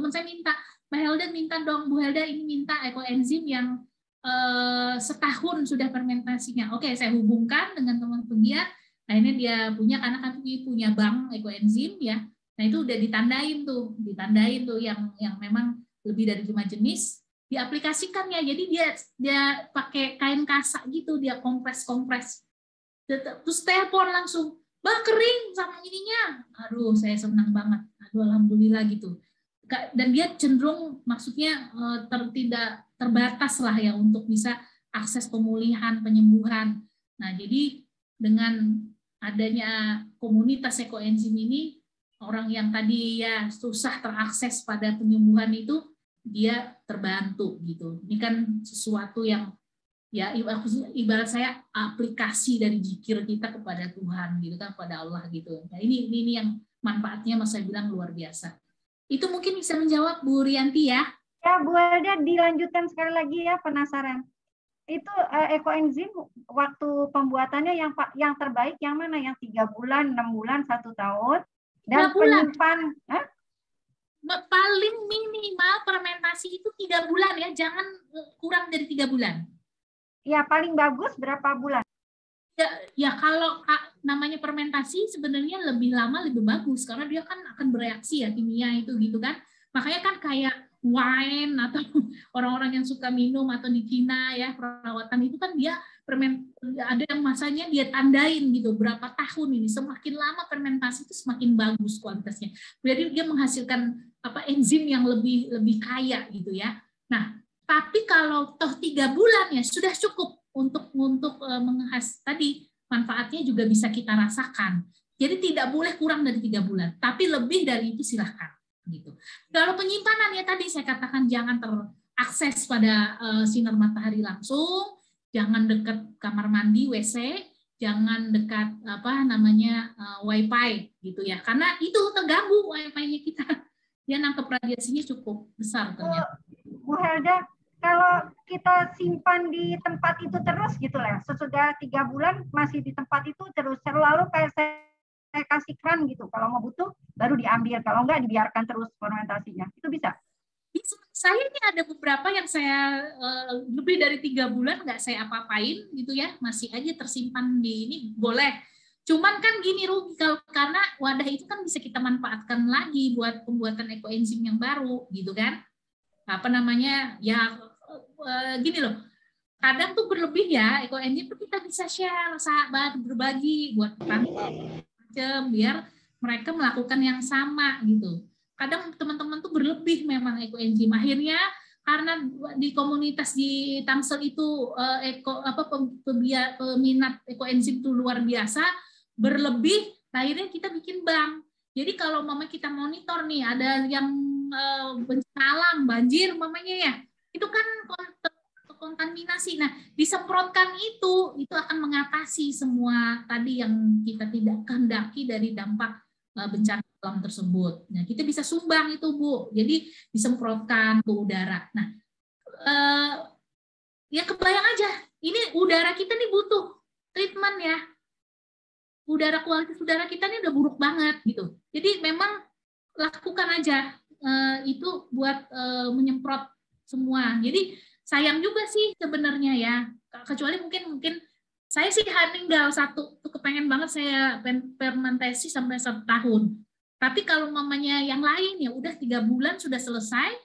saya minta Mbak Helda minta dong, Bu Helda ini minta ekoenzim yang setahun sudah fermentasinya. Oke, saya hubungkan dengan teman pegiat. Akhirnya dia punya, karena kan punya bank ekoenzim ya. Nah itu udah ditandain tuh yang memang lebih dari 5 jenis diaplikasikan ya. Jadi dia pakai kain kasak gitu, dia kompres. Terus telepon langsung, "Bah kering sama ininya." Aduh, saya senang banget. Aduh, alhamdulillah gitu. Dan dia cenderung maksudnya tidak terbatas lah ya untuk bisa akses pemulihan, penyembuhan. Nah, jadi dengan adanya komunitas ekoenzim ini, orang yang tadi ya susah terakses pada penyembuhan itu, dia terbantu gitu. Ini kan sesuatu yang ya ibarat saya aplikasi dari zikir kita kepada Tuhan gitu kan, kepada Allah gitu. Nah, ini yang manfaatnya mas saya bilang luar biasa. Itu mungkin bisa menjawab Bu Rianti ya. Ya Bu Helda, dilanjutkan sekali lagi ya, penasaran. Itu ekoenzim waktu pembuatannya yang terbaik yang mana? Yang 3 bulan, 6 bulan, 1 tahun? Dan penyimpan paling minimal fermentasi itu 3 bulan ya, jangan kurang dari 3 bulan. Ya paling bagus berapa bulan? Ya kalau namanya fermentasi sebenarnya lebih lama lebih bagus karena dia kan akan bereaksi ya kimia itu gitu kan. Makanya kan kayak wine atau orang-orang yang suka minum atau di Cina ya perawatan itu kan dia ada yang masanya dia tandain gitu berapa tahun ini, semakin lama fermentasi itu semakin bagus kualitasnya. Jadi dia menghasilkan enzim yang lebih kaya gitu ya. Nah, tapi kalau toh 3 bulan ya sudah cukup untuk tadi manfaatnya juga bisa kita rasakan. Jadi tidak boleh kurang dari 3 bulan, tapi lebih dari itu silahkan gitu. Kalau penyimpanan ya tadi saya katakan jangan terakses pada sinar matahari langsung, jangan dekat kamar mandi WC, jangan dekat wifi gitu ya, karena itu terganggu wifi-nya kita. Dia nangkep radiasinya cukup besar ternyata. Bu Helda, kalau kita simpan di tempat itu terus gitu lah, sesudah 3 bulan masih di tempat itu terus, selalu kayak saya kasih keran gitu, kalau mau butuh baru diambil, kalau enggak dibiarkan terus fermentasinya, itu bisa? Bisa. Saya ini ada beberapa yang saya lebih dari 3 bulan nggak saya apa-apain gitu ya, masih aja tersimpan di ini, boleh. Cuman kan gini rugi karena wadah itu kan bisa kita manfaatkan lagi buat pembuatan ekoenzim yang baru gitu kan. Gini loh, kadang tuh berlebih ya ekoenzim tuh kita bisa share, sahabat, berbagi buat macam biar mereka melakukan yang sama gitu. Kadang teman-teman tuh berlebih memang ekoenzim, akhirnya karena di komunitas di Tangsel itu peminat ekoenzim tuh luar biasa, berlebih, akhirnya kita bikin bank. Jadi kalau kita monitor nih ada yang bencana alam, banjir mamanya ya, itu kan kontaminasi. Nah, disemprotkan itu akan mengatasi semua tadi yang kita tidak kehendaki dari dampak bencana alam tersebut. Nah, kita bisa sumbang itu, Bu. Jadi disemprotkan ke udara. Nah, ya kebayang aja, ini udara kita nih butuh treatment ya. kualitas udara kita ini udah buruk banget gitu. Jadi memang lakukan aja itu buat menyemprot semua. Jadi sayang juga sih sebenarnya ya. Kecuali mungkin saya sih tinggal satu, tuh kepengen banget saya fermentasi sampai 1 tahun. Tapi kalau mamanya yang lain ya udah 3 bulan sudah selesai,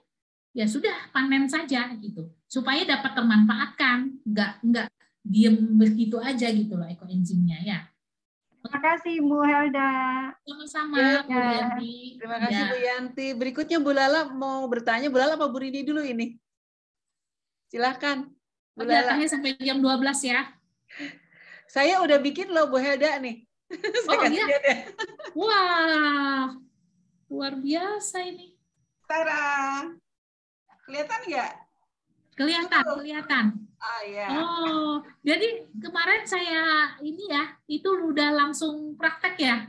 ya sudah panen saja gitu. Supaya dapat termanfaatkan, nggak diem begitu aja gitu loh ekoenzimnya ya. Terima kasih Bu Helda. Sama-sama Ya, Bu Yanti. Terima kasih Ya. Bu Yanti. Berikutnya Bu Lala mau bertanya. Bu Lala apa Bu Rini dulu ini? Silahkan. Bu Lala. Datangnya sampai jam 12 ya. Saya udah bikin loh Bu Helda nih. Saya kasih iya. lihat ya. Wah, luar biasa ini. Tara. Kelihatan nggak? Kelihatan. Ah ya. Oh, jadi kemarin saya ini ya, itu udah langsung praktek ya?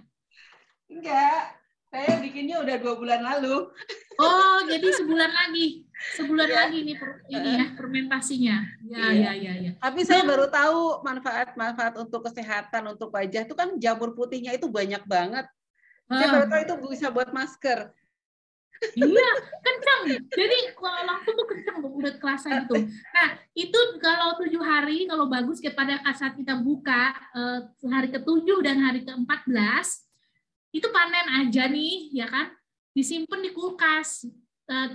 Enggak. Saya bikinnya udah 2 bulan lalu. Oh, jadi sebulan lagi. Sebulan Iya. lagi ini ya fermentasinya. Iya. Ya. Tapi saya baru tahu manfaat-manfaat untuk kesehatan, untuk wajah itu kan jamur putihnya itu banyak banget. Saya baru tahu itu bisa buat masker. Iya, kencang. Jadi kalau langsung tuh kencang, udah kerasa gitu. Nah, itu kalau 7 hari, kalau bagus pada saat kita buka hari ke-7 dan hari ke-14, itu panen aja nih, ya kan? Disimpan di kulkas.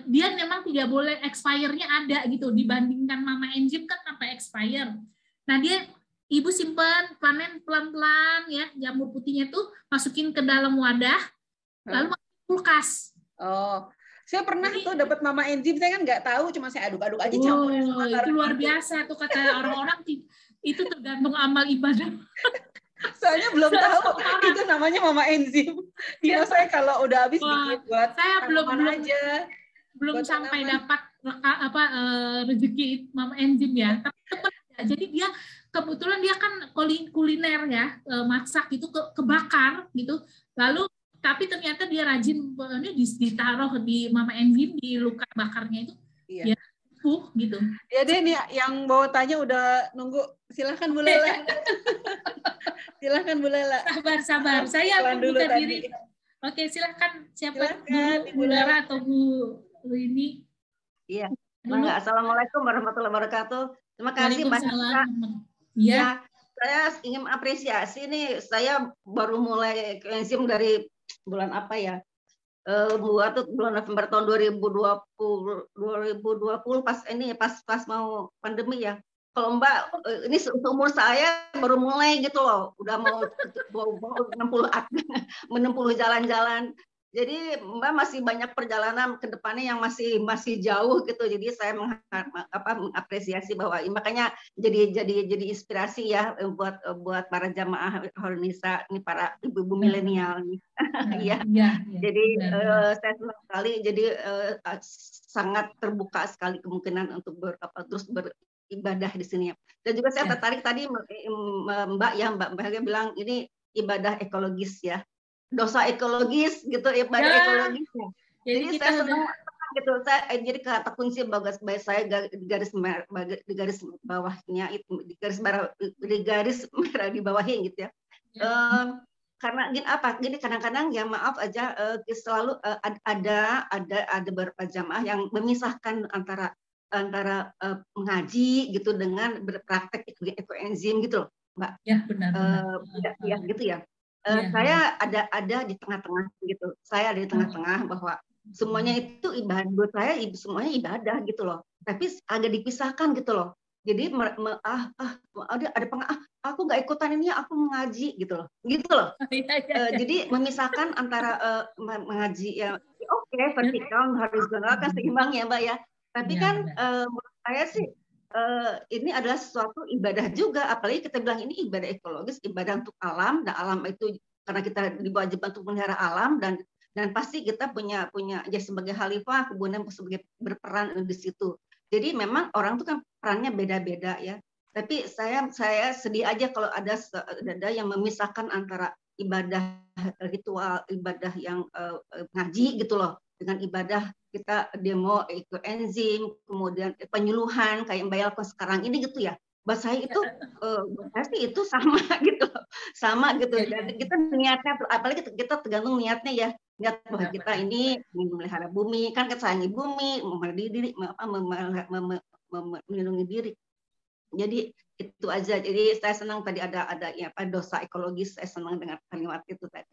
Dia memang tidak boleh expire-nya ada gitu, dibandingkan Mama Enzim kan sampai expire. Nah, ibu simpan, panen pelan-pelan ya, jamur putihnya tuh masukin ke dalam wadah, lalu masukin kulkas. Oh, saya pernah tuh dapat Mama Enzim, saya kan nggak tahu, cuma saya aduk-aduk aja campurin sama itu luar biasa tuh kata orang-orang, itu tergantung amal ibadah. Soalnya belum tahu itu namanya Mama Enzim. Iya, saya kalau udah habis bikin buat saya belum aja. Belum sampai dapat rezeki Mama Enzim ya. Tapi jadi dia kebetulan dia kan kuliner ya, masak itu kebakar gitu. Lalu tapi ternyata dia rajin ini ditaruh di Mama Enzim di luka bakarnya itu. Iya. Ya, gitu. Ya deh nih yang mau tanya udah nunggu. Silahkan Bu Lela. Silahkan Bu Lela. Sabar. Saya buka diri. Oke, silahkan siapa dulu, Bu Lara atau Bu ini? Iya. Assalamualaikum warahmatullahi wabarakatuh. Terima kasih Mbak Nisa. Ya, saya ingin apresiasi nih. Saya baru mulai enzim dari bulan apa ya? Bulan November tahun 2020 pas mau pandemi ya. Kalau Mbak ini seumur saya baru mulai gitu loh, udah mau 60 jalan-jalan. Jadi Mbak masih banyak perjalanan ke depannya yang masih jauh gitu. Jadi saya mengapresiasi bahwa makanya jadi inspirasi ya buat para jamaah Hornisa ini, para ibu-ibu milenial nih. Iya. Jadi saya senang sekali. Jadi sangat terbuka sekali kemungkinan untuk terus beribadah di sini. Dan juga saya tertarik tadi Mbak Helga bilang ini ibadah ekologis ya. Dosa ekologis gitu, ibadah ekologis. Jadi saya senang gitu. Jadi kata kunci bagus baik saya di garis bawahnya itu di garis merah di bawahnya gitu ya. Karena gini kadang-kadang ya maaf aja selalu ada beberapa jamaah yang memisahkan antara mengaji gitu dengan berpraktek ekoenzim gitu loh, Mbak. Ya benar. Ya gitu ya. Saya ada di tengah-tengah gitu. Saya ada di tengah-tengah bahwa semuanya itu ibadah. Buat saya semuanya ibadah gitu loh. Tapi agak dipisahkan gitu loh. Jadi aku nggak ikutan ini, aku mengaji gitu loh. Jadi memisahkan antara mengaji ya oke, vertikal horizontal kan seimbang ya Mbak ya. Tapi kan menurut saya sih ini adalah suatu ibadah juga, apalagi kita bilang ini ibadah ekologis, ibadah untuk alam, dan alam itu karena kita diwajibkan untuk melihara alam dan pasti kita punya ya sebagai khalifah kemudian sebagai berperan di situ. Jadi memang orang itu kan perannya beda-beda ya. Tapi saya sedih aja kalau ada yang memisahkan antara ibadah ritual, ibadah yang ngaji gitu loh, dengan ibadah kita demo ekoenzim, kemudian penyuluhan kayak Mbak Yelko sekarang ini gitu ya. bahasa saya itu bahasa sih itu sama gitu, sama gitu. Dan kita niatnya, apalagi kita tergantung niatnya ya, niat bahwa kita ini ingin memelihara bumi, kan sayangi bumi, melindungi diri. Jadi itu aja. Jadi saya senang tadi ada ya apa dosa ekologis. Saya senang dengan kalimat itu tadi.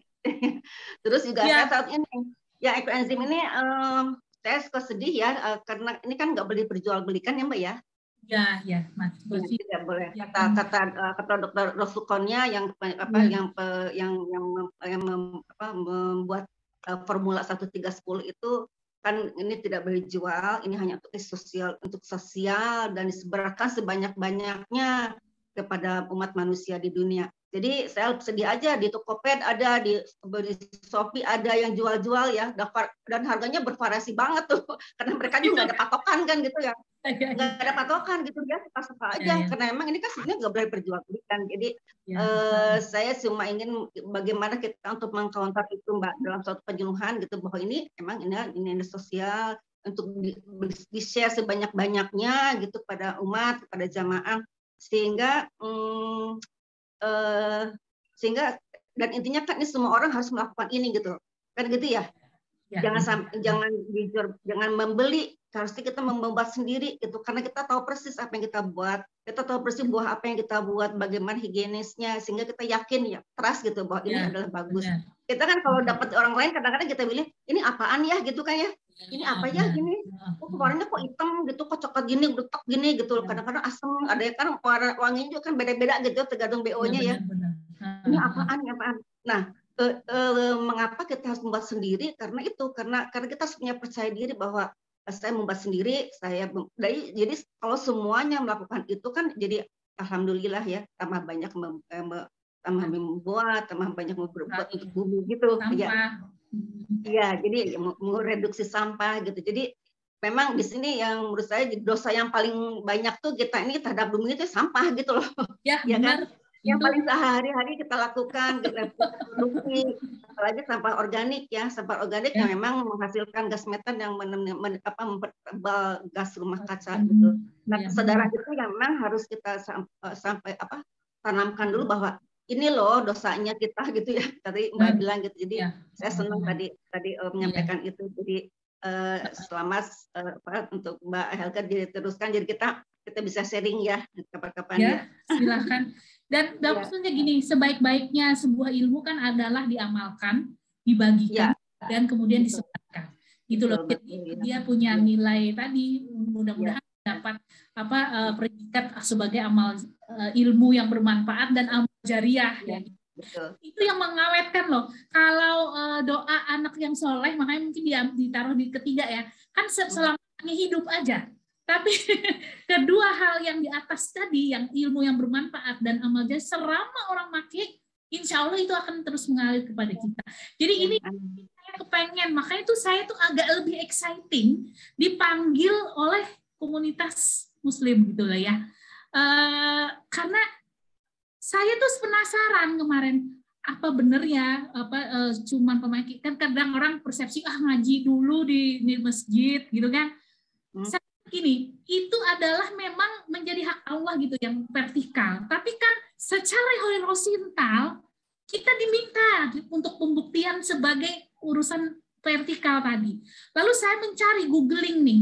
Terus juga saya saat ini ya ekoenzim ini saya suka sedih ya karena ini kan nggak boleh diperjualbelikan ya Mbak ya. Ya, Mas. Tidak boleh. Kata Dr. Rosukonnya yang membuat formula 1310 itu kan ini tidak boleh dijual, ini hanya untuk sosial dan disebarkan sebanyak-banyaknya kepada umat manusia di dunia. Jadi saya sedih aja di Tokopedia ada, di Shopee ada yang jual-jual ya, dan harganya bervariasi banget tuh, karena mereka juga nggak ada patokan kan gitu ya, nggak ada patokan gitu ya, pas-pas aja, karena emang ini kan sebenarnya nggak boleh diperjualbelikan. Jadi saya cuma ingin bagaimana kita untuk mengcounter itu Mbak dalam suatu penyuluhan gitu, bahwa ini emang ini sosial untuk di-share sebanyak-banyaknya gitu pada umat, pada jamaah, sehingga dan intinya kan ini semua orang harus melakukan ini gitu kan gitu ya, jangan membeli, harusnya kita membuat sendiri gitu, karena kita tahu persis apa yang kita buat, kita tahu persis buah apa yang kita buat, bagaimana higienisnya, sehingga kita yakin ya trust gitu bahwa ini adalah bagus. Kita kan kalau dapat orang lain kadang-kadang kita bilang ini apaan ya gitu kan ya, ini apa ya gini, warnanya kok hitam gitu, kok coklat gini, betok gini gitu, kadang-kadang asam, ada yang kan wanginya juga kan beda-beda gitu tergantung BO-nya ya. Ini apaan? Nah, mengapa kita harus membuat sendiri? Karena kita punya percaya diri bahwa saya membuat sendiri, jadi kalau semuanya melakukan itu kan jadi alhamdulillah ya, tambah banyak membuat, tambah banyak berbuat untuk bumi gitu ya. Iya, jadi mereduksi sampah gitu. Jadi memang di sini yang menurut saya dosa yang paling banyak tuh kita ini terhadap bumi itu sampah gitu loh. Ya kan? Yang paling sehari-hari kita lakukan, kita produksi, apalagi sampah organik ya, sampah organik yang memang menghasilkan gas metan yang mempertebal gas rumah kaca gitu. Nah, kesadaran itu yang memang harus kita tanamkan dulu bahwa ini loh dosanya kita gitu ya, tadi Mbak bilang gitu. Jadi saya senang tadi menyampaikan itu. Jadi selamat untuk Mbak Helga diteruskan, jadi kita bisa sharing ya kapan-kapan ya. Silakan. Dan maksudnya gini, sebaik-baiknya sebuah ilmu kan adalah diamalkan, dibagikan, dan kemudian disebarkan. Gitu loh. Jadi dia punya nilai tadi, mudah-mudahan dapat predikat sebagai amal ilmu yang bermanfaat dan amal jariah. Ya. Itu yang mengawetkan loh. Kalau doa anak yang soleh, makanya mungkin ditaruh di ketiga ya. Kan selamanya hidup aja. Tapi kedua hal yang di atas tadi, yang ilmu yang bermanfaat dan amal jariah, selama orang pakai, insya Allah itu akan terus mengalir kepada kita. Jadi ini saya kepengen, makanya itu saya tuh agak lebih exciting dipanggil oleh komunitas Muslim gitu lah ya. Karena saya tuh penasaran kemarin, apa bener ya, cuman pemakai, kan kadang orang persepsi ngaji dulu di masjid gitu kan. Gini, itu adalah memang menjadi hak Allah gitu yang vertikal. Tapi kan secara horizontal kita diminta untuk pembuktian sebagai urusan vertikal tadi. Lalu saya mencari googling nih,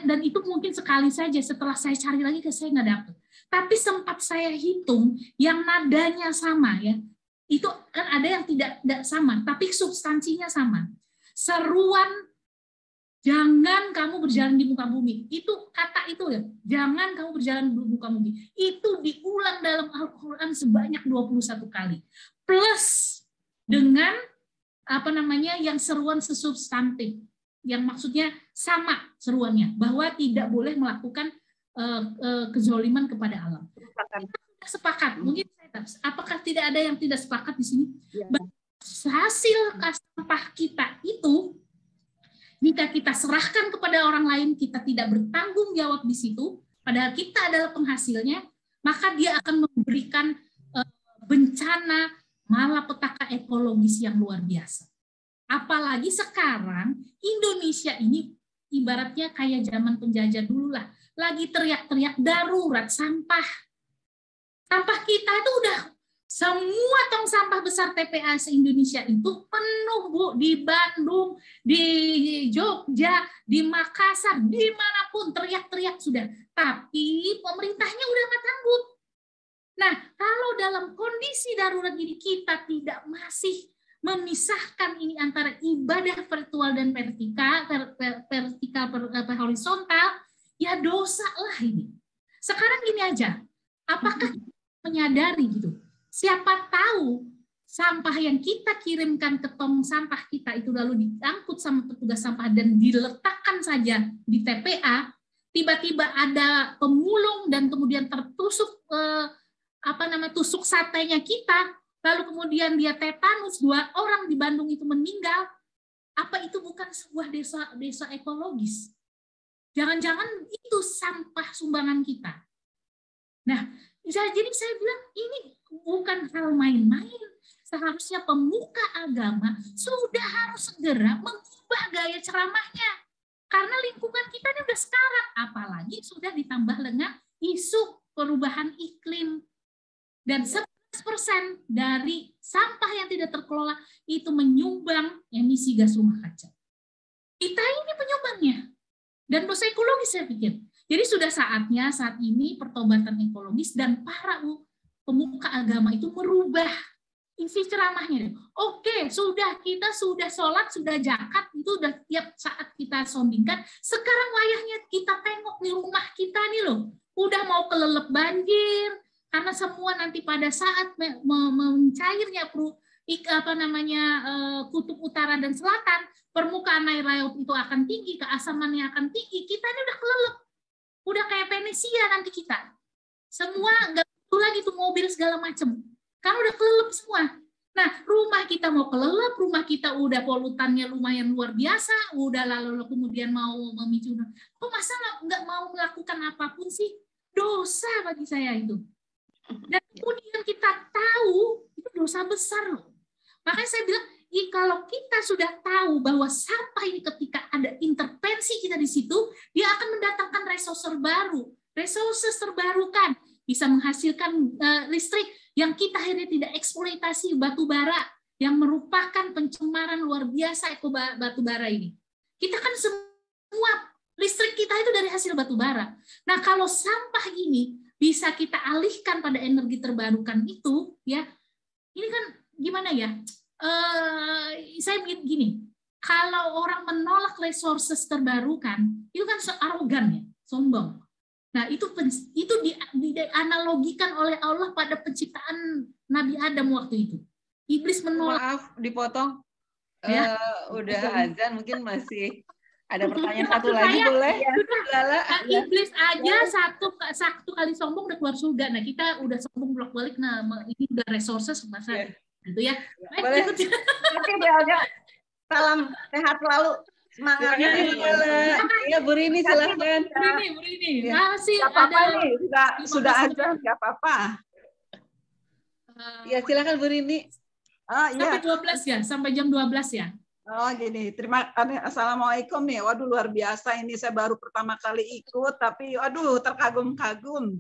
dan itu mungkin sekali saja. Setelah saya cari lagi saya nggak dapet. Tapi sempat saya hitung yang nadanya sama ya. Itu kan ada yang tidak sama, tapi substansinya sama. Seruan jangan kamu berjalan di muka bumi. Itu kata itu ya. Jangan kamu berjalan di muka bumi. Itu diulang dalam Al-Qur'an sebanyak 21 kali. Plus dengan yang seruan sesubstantif. Yang maksudnya sama seruannya, bahwa tidak boleh melakukan kezoliman kepada alam. Sepakat. Mungkin apakah tidak ada yang tidak sepakat di sini? Hasil sampah kita itu jika kita serahkan kepada orang lain, kita tidak bertanggung jawab di situ, padahal kita adalah penghasilnya, maka dia akan memberikan bencana malapetaka ekologis yang luar biasa. Apalagi sekarang Indonesia ini ibaratnya kayak zaman penjajah dulu lah. Lagi teriak-teriak darurat sampah. Sampah kita itu udah semua tong sampah besar TPA se-Indonesia itu penuh, Bu, di Bandung, di Jogja, di Makassar, dimanapun teriak-teriak sudah. Tapi pemerintahnya udah nggak sanggup. Nah, kalau dalam kondisi darurat ini kita tidak masih memisahkan ini antara ibadah virtual dan horizontal, ya dosa lah ini. Sekarang gini aja, apakah menyadari gitu? Siapa tahu sampah yang kita kirimkan ke tong sampah kita itu lalu diangkut sama petugas sampah dan diletakkan saja di TPA, tiba-tiba ada pemulung dan kemudian tertusuk tusuk satenya kita, lalu kemudian dia tetanus, 2 orang di Bandung itu meninggal. Apa itu bukan sebuah desa ekologis? Jangan-jangan itu sampah sumbangan kita. Nah, jadi saya bilang ini bukan hal main-main. Seharusnya pemuka agama sudah harus segera mengubah gaya ceramahnya. Karena lingkungan kita ini udah sekarat, apalagi sudah ditambah dengan isu perubahan iklim. Dan 11% dari sampah yang tidak terkelola itu menyumbang emisi gas rumah kaca. Kita ini penyumbangnya. Dan dosa ekologis saya pikir. Jadi sudah saatnya saat ini pertobatan ekologis dan para pemuka agama itu merubah isi ceramahnya. Oke, kita sudah sholat, sudah zakat, itu udah tiap saat kita soundingkan. Sekarang wayahnya kita tengok nih rumah kita nih loh. Udah mau kelelep banjir, karena semua nanti pada saat mencairnya kutub utara dan selatan, permukaan air laut itu akan tinggi, keasamannya akan tinggi. Kita ini udah kelelep, udah kayak Venesia nanti kita. Semua nggak butuh lagi tuh mobil segala macam, karena udah kelelep semua. Nah, rumah kita mau kelelep, rumah kita udah polutannya lumayan luar biasa, udah lalu kemudian mau memicu. Kok masa nggak mau melakukan apapun sih? Dosa bagi saya itu. Dan kemudian kita tahu itu dosa besar loh. Makanya saya bilang, kalau kita sudah tahu bahwa sampah ini ketika ada intervensi kita di situ, dia akan mendatangkan resource baru. Resources terbarukan bisa menghasilkan listrik yang kita akhirnya tidak eksploitasi batu bara yang merupakan pencemaran luar biasa batu bara ini. Kita kan semua listrik kita itu dari hasil batu bara. Nah, kalau sampah ini bisa kita alihkan pada energi terbarukan itu, ya, ini kan gimana ya? Saya bikin gini, kalau orang menolak resources terbarukan, itu kan arogan ya, sombong. Nah, itu dianalogikan oleh Allah pada penciptaan Nabi Adam waktu itu. Iblis menolak. Maaf, dipotong. Ya. Udah azan, mungkin masih ada pertanyaan satu lagi boleh? Lala, iblis aja satu kali sombong udah keluar surga. Nah, kita udah sombong bolak-balik. Nah, ini udah resources masa gitu ya. Boleh. Oke, Belda. Salam sehat selalu. Semangat. Ya, Bu Rini silahkan. Bu Rini. Masih ada nih, sudah aja, nggak apa-apa. Ya, silakan Bu Rini. Sampai 12 ya, sampai jam 12 ya. Oh gini, Assalamualaikum nih. Waduh luar biasa ini, saya baru pertama kali ikut, tapi waduh terkagum-kagum.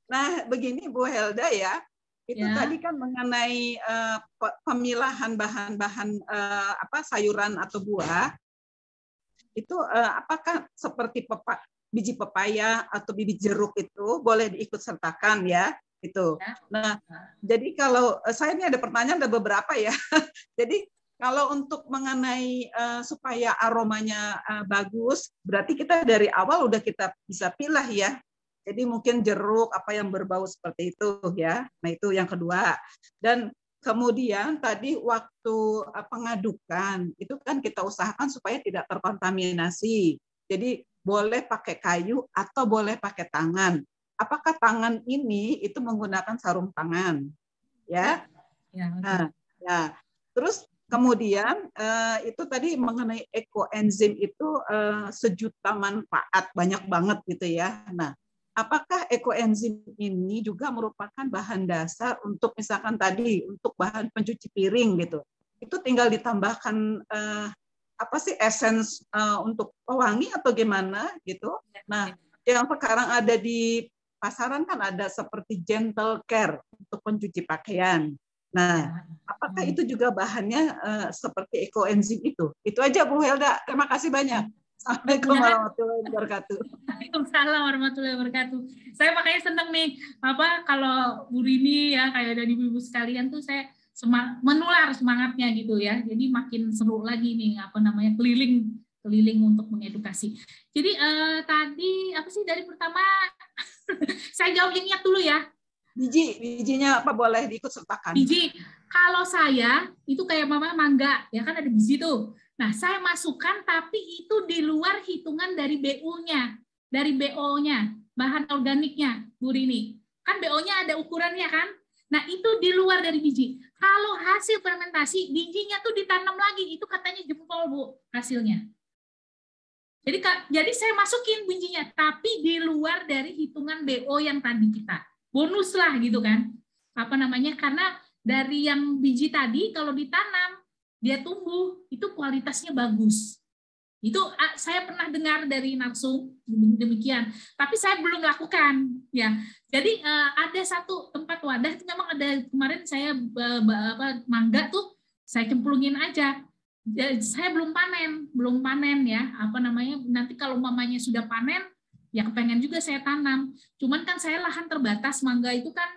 Nah begini Bu Helda ya, itu tadi kan mengenai pemilahan bahan-bahan sayuran atau buah, itu apakah seperti biji pepaya atau biji jeruk itu boleh diikut sertakan ya? Itu. Nah jadi kalau saya ini ada pertanyaan, ada beberapa ya. Jadi kalau untuk mengenai supaya aromanya bagus, berarti kita dari awal udah kita bisa pilih ya. Jadi mungkin jeruk apa yang berbau seperti itu ya. Nah itu yang kedua. Dan kemudian tadi waktu pengadukan itu kan kita usahakan supaya tidak terkontaminasi. Jadi boleh pakai kayu atau boleh pakai tangan. Apakah tangan ini itu menggunakan sarung tangan? Ya. Nah, ya. Terus kemudian itu tadi mengenai ekoenzim itu sejuta manfaat, banyak banget gitu ya. Nah, apakah ekoenzim ini juga merupakan bahan dasar untuk misalkan tadi untuk bahan pencuci piring gitu? Itu tinggal ditambahkan apa sih essence untuk pewangi atau gimana gitu. Nah, yang sekarang ada di pasaran kan ada seperti gentle care untuk pencuci pakaian. Nah, apakah itu juga bahannya seperti ekoenzim itu? Itu aja Bu Helda. Terima kasih banyak. Assalamualaikum warahmatullahi wabarakatuh. Waalaikumsalam warahmatullahi wabarakatuh. Saya makanya senang nih, kalau Bu Rini ya, kayak dari ibu sekalian tuh saya menular semangatnya gitu ya. Jadi makin seru lagi nih, keliling untuk mengedukasi. Jadi tadi apa sih dari pertama saya jawab yang niat dulu ya. Bijinya apa boleh diikut sertakan? Biji, kalau saya itu kayak mangga, ya kan ada biji tuh. Nah, saya masukkan tapi itu di luar hitungan dari BU-nya, dari BO-nya, bahan organiknya, Bu Rini. Kan BO-nya ada ukurannya kan? Nah, itu di luar dari biji. Kalau hasil fermentasi, bijinya tuh ditanam lagi, itu katanya jempol, Bu, hasilnya. Jadi saya masukin bijinya, tapi di luar dari hitungan BO yang tadi kita. Bonus lah gitu kan. Karena dari yang biji tadi, kalau ditanam, dia tumbuh, itu kualitasnya bagus. Itu saya pernah dengar dari Narsum, demikian. Tapi saya belum lakukan. Ya. Jadi ada satu tempat wadah, itu memang ada kemarin saya mangga tuh, saya cemplungin aja. Saya belum panen ya. Nanti kalau mamanya sudah panen, ya kepengen juga saya tanam. Cuman kan saya lahan terbatas, mangga itu kan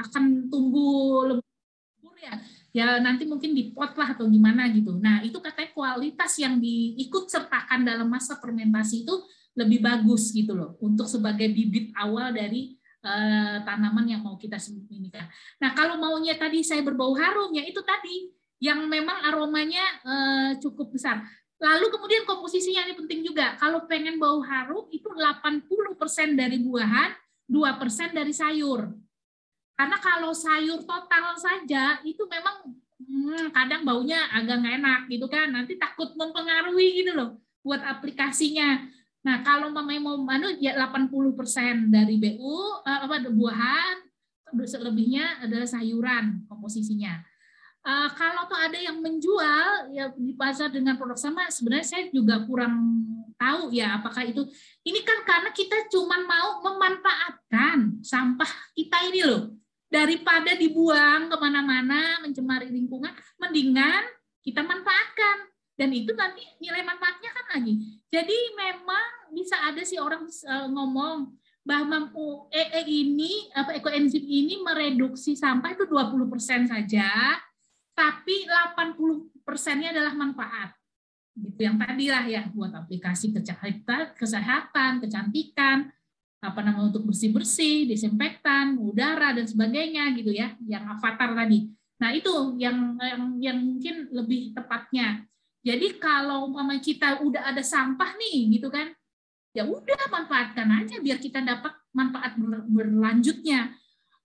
akan tumbuh lebur ya. Ya nanti mungkin di pot lah atau gimana gitu. Nah itu katanya kualitas yang diikut sertakan dalam masa fermentasi itu lebih bagus gitu loh, untuk sebagai bibit awal dari tanaman yang mau kita sembunyikan. Nah kalau maunya tadi saya berbau harum, ya itu tadi yang memang aromanya cukup besar. Lalu kemudian komposisinya ini penting juga. Kalau pengen bau harum itu 80% dari buahan, 2% dari sayur. Karena kalau sayur total saja itu memang kadang baunya agak nggak enak gitu kan. Nanti takut mempengaruhi gitu loh buat aplikasinya. Nah kalau mau ya 80% dari BU buahan, selebihnya adalah sayuran komposisinya. Kalau tuh ada yang menjual ya di pasar dengan produk sama, sebenarnya saya juga kurang tahu ya apakah itu. Ini kan karena kita cuma mau memanfaatkan sampah kita ini loh. Daripada dibuang kemana-mana, mencemari lingkungan, mendingan kita manfaatkan. Dan itu nanti nilai manfaatnya kan lagi. Jadi memang bisa ada sih orang ngomong bahwa ekoenzim ini mereduksi sampah itu 20% saja, tapi 80%-nya adalah manfaat. Gitu yang tadi lah ya, buat aplikasi kesehatan, kecantikan, untuk bersih-bersih, desinfektan, udara dan sebagainya gitu ya, yang avatar tadi. Nah, itu yang mungkin lebih tepatnya. Jadi kalau kita udah ada sampah nih gitu kan, ya udah manfaatkan aja biar kita dapat manfaat berlanjutnya.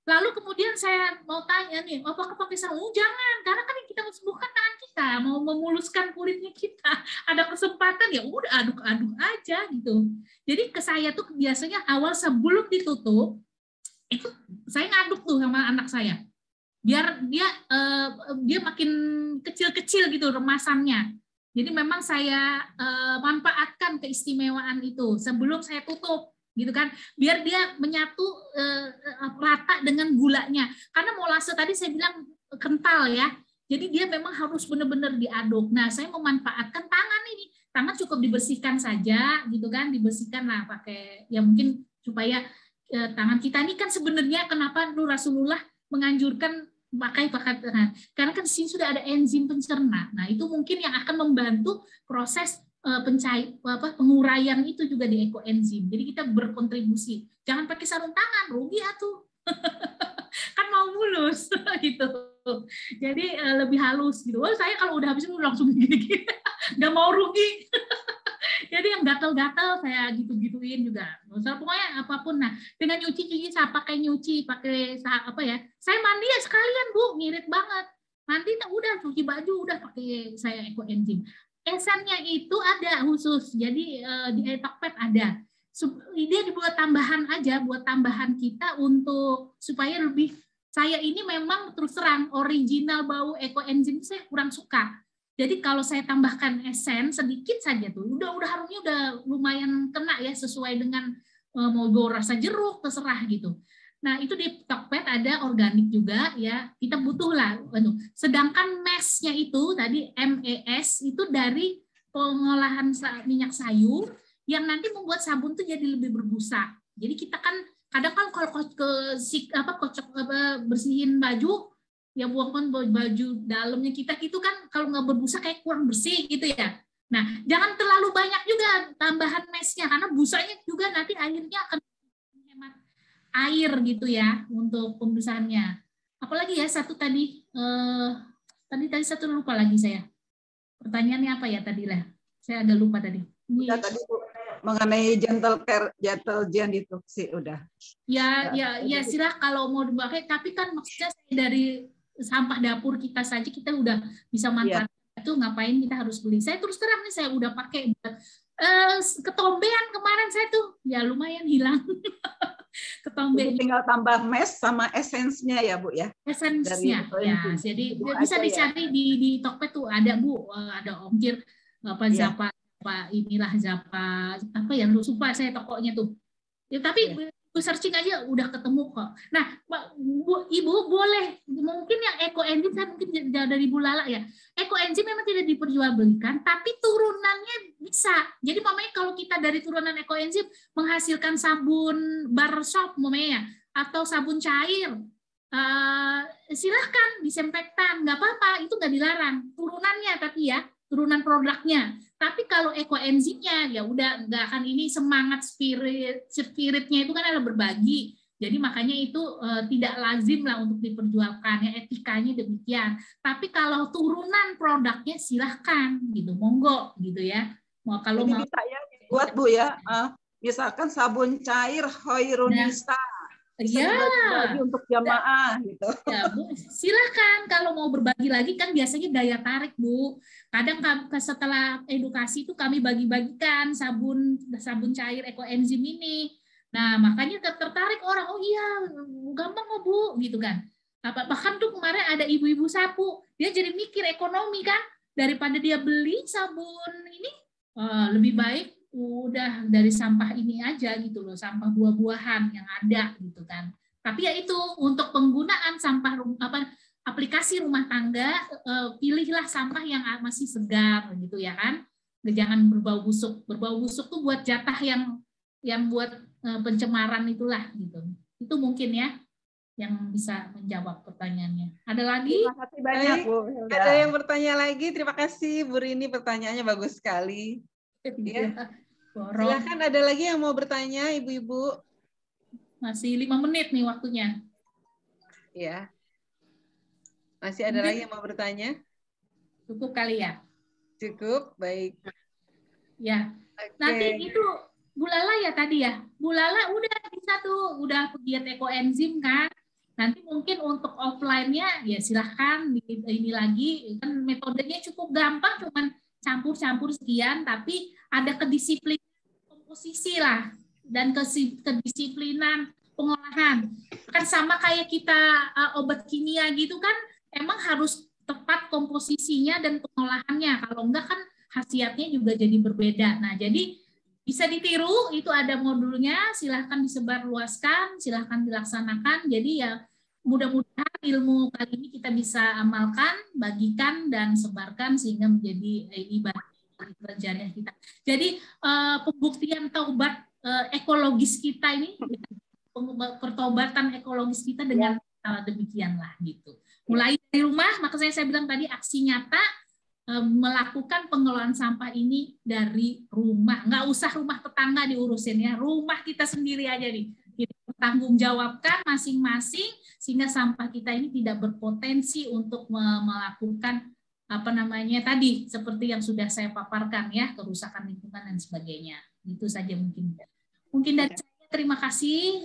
Lalu kemudian saya mau tanya nih, apakah pakai sarung? Jangan, karena kan yang kita mau sembuhkan tangan kita, mau memuluskan kulitnya kita. Ada kesempatan ya udah aduk-aduk aja gitu. Jadi ke saya tuh biasanya awal sebelum ditutup, itu saya ngaduk tuh sama anak saya. Biar dia makin kecil-kecil gitu remasannya. Jadi memang saya manfaatkan keistimewaan itu sebelum saya tutup. Gitu kan, biar dia menyatu rata dengan gulanya. Karena molase tadi saya bilang kental ya, jadi dia memang harus benar-benar diaduk. Nah, saya memanfaatkan tangan ini, tangan cukup dibersihkan saja, gitu kan, dibersihkan lah pakai ya mungkin supaya tangan kita ini kan sebenarnya kenapa Rasulullah menganjurkan pakai tangan, karena kan di sini sudah ada enzim pencerna. Nah, itu mungkin yang akan membantu proses penguraian itu juga di ekoenzim. Jadi kita berkontribusi. Jangan pakai sarung tangan, rugi atuh. Kan mau mulus gitu. Jadi lebih halus gitu. Saya kalau udah habis langsung gini-gini. Nggak mau rugi. Jadi yang gatal-gatal saya gitu-gituin juga. Pokoknya apapun. Nah, dengan nyuci saya pakai saya mandi ya sekalian, Bu. Ngirit banget. Mandi udah cuci baju udah pakai saya ekoenzim. Esennya itu ada khusus, jadi di Etokpet ada. Dia dibuat tambahan aja, buat tambahan kita untuk supaya lebih. Saya ini memang terus terang original bau ekoenzim saya kurang suka. Jadi kalau saya tambahkan esen sedikit saja tuh, udah harumnya udah lumayan kena ya, sesuai dengan mau bawa rasa jeruk terserah gitu. Nah itu di Tokped ada organik juga ya, kita butuh lah. Sedangkan mesnya itu tadi MES itu dari pengolahan minyak sayur yang nanti membuat sabun tuh jadi lebih berbusa. Jadi kita kan kadang kan kalau bersihin baju ya, buangkan baju dalamnya kita gitu kan, kalau nggak berbusa kayak kurang bersih gitu ya. Nah jangan terlalu banyak juga tambahan mesnya, karena busanya juga nanti akhirnya akan menghemat air gitu ya untuk pembersihannya. Apalagi ya satu tadi tadi satu lupa lagi saya. Pertanyaannya apa ya tadi lah? Saya agak lupa tadi. Udah tadi Bu, mengenai gentle care, gentle gen itu sih udah. Ya silah kalau mau dipakai, tapi kan maksudnya saya dari sampah dapur kita saja kita udah bisa manfaatkan itu, ngapain kita harus beli? Saya terus terang nih saya udah pakai ketombean kemarin saya tuh ya lumayan hilang. Ketombe. Tinggal tambah mes sama esensnya ya Bu ya. Esensnya ya. Jadi bisa dicari di Tokped tuh ada Bu, ada ongkir apa Zapa inilah Zapa apa yang lu lupa saya tokonya tuh. Ya, tapi searching aja udah ketemu kok. Nah, Ibu boleh mungkin yang ekoenzim saya mungkin dari Bu Lala ya. Ekoenzim memang tidak diperjualbelikan, tapi turunannya bisa. Jadi mamanya kalau kita dari turunan ekoenzim menghasilkan sabun bar soap mamanya atau sabun cair, silahkan disinfektan, nggak apa-apa, itu nggak dilarang. Turunannya tapi ya, turunan produknya. Tapi kalau ekoenzimnya ya udah nggak akan, ini semangat spiritnya itu kan adalah berbagi. Jadi makanya itu tidak lazim lah untuk diperjualkan ya, etikanya demikian. Tapi kalau turunan produknya silahkan gitu, monggo gitu ya. Mau kalau jadi mau bisa ya buat Bu ya, misalkan sabun cair Hoirunisa. Iya. Untuk jamaah gitu. Ya, Bu, silahkan kalau mau berbagi lagi kan biasanya daya tarik Bu. Kadang setelah edukasi itu kami bagi-bagikan sabun cair ekoenzim ini. Nah makanya tertarik orang, oh iya gampang kok Bu gitu kan. Bahkan tuh kemarin ada ibu-ibu sapu, dia jadi mikir ekonomi kan, daripada dia beli sabun ini lebih baik udah dari sampah ini aja gitu loh, sampah buah-buahan yang ada gitu kan. Tapi ya itu untuk penggunaan sampah aplikasi rumah tangga, pilihlah sampah yang masih segar gitu ya kan. Jangan berbau busuk. Berbau busuk tuh buat jatah yang buat pencemaran itulah gitu. Itu mungkin ya yang bisa menjawab pertanyaannya. Ada lagi? Terima kasih banyak Bu. Ada yang bertanya lagi? Terima kasih Bu Rini, pertanyaannya bagus sekali. Ya. Silakan, ada lagi yang mau bertanya, ibu-ibu? Masih 5 menit nih waktunya. Ya. Masih ada lagi yang mau bertanya? Cukup kali ya? Cukup, baik. Ya. Okay. Nanti itu Bu Lala ya tadi ya. Bu Lala udah bisa tuh, udah diet ekoenzim kan. Nanti mungkin untuk offline-nya ya silahkan ini lagi, kan metodenya cukup gampang, cuman campur-campur sekian, tapi ada kedisiplinan komposisi lah dan kedisiplinan pengolahan. Kan sama kayak kita obat kimia gitu kan, emang harus tepat komposisinya dan pengolahannya. Kalau enggak kan khasiatnya juga jadi berbeda. Nah, jadi bisa ditiru, itu ada modulnya, silahkan disebarluaskan, silahkan dilaksanakan. Jadi ya mudah-mudahan ilmu kali ini kita bisa amalkan, bagikan, dan sebarkan sehingga menjadi ibadah jariah kita. Jadi pembuktian taubat ekologis kita ini, pertobatan ekologis kita dengan demikianlah gitu. Mulai dari rumah, makanya saya bilang tadi aksi nyata melakukan pengelolaan sampah ini dari rumah. Nggak usah rumah tetangga diurusin ya, rumah kita sendiri aja nih. Kita bertanggungjawabkan masing-masing sehingga sampah kita ini tidak berpotensi untuk melakukan apa namanya tadi seperti yang sudah saya paparkan ya, kerusakan lingkungan dan sebagainya. Itu saja mungkin dari saya. Terima kasih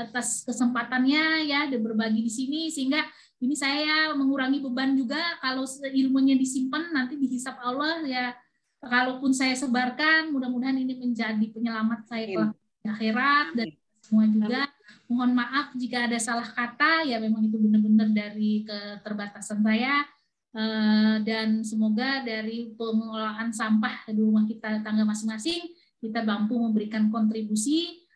atas kesempatannya ya berbagi di sini, sehingga ini saya mengurangi beban juga. Kalau ilmunya disimpan nanti dihisap Allah ya, kalaupun saya sebarkan mudah-mudahan ini menjadi penyelamat saya ke akhirat dan semua juga. Mohon maaf jika ada salah kata, ya memang itu benar-benar dari keterbatasan saya. Dan semoga dari pengelolaan sampah di rumah kita, tangga masing-masing, kita mampu memberikan kontribusi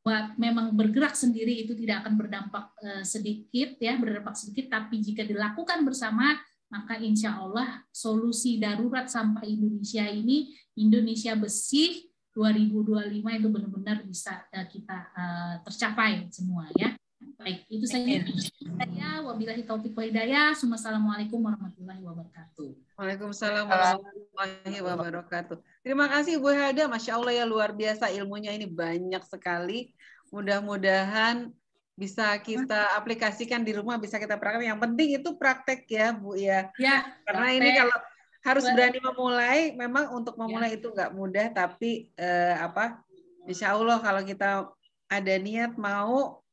buat memang bergerak sendiri itu tidak akan berdampak sedikit ya, berdampak sedikit, tapi jika dilakukan bersama maka insya Allah solusi darurat sampah Indonesia ini, Indonesia bersih 2025 itu benar-benar bisa kita tercapai semua ya. Baik, itu saja. Saya wabillahi taufiq wal hidayah. Assalamualaikum warahmatullahi wabarakatuh. Waalaikumsalam warahmatullahi wabarakatuh. Terima kasih Bu Helda, Masya Allah ya, luar biasa ilmunya ini banyak sekali. Mudah-mudahan bisa kita aplikasikan di rumah, bisa kita praktek. Yang penting itu praktek ya Bu ya. Ya. Karena praktek. ini kalau harus berani memulai, memang untuk memulai itu nggak mudah, tapi Insya Allah kalau kita ada niat mau,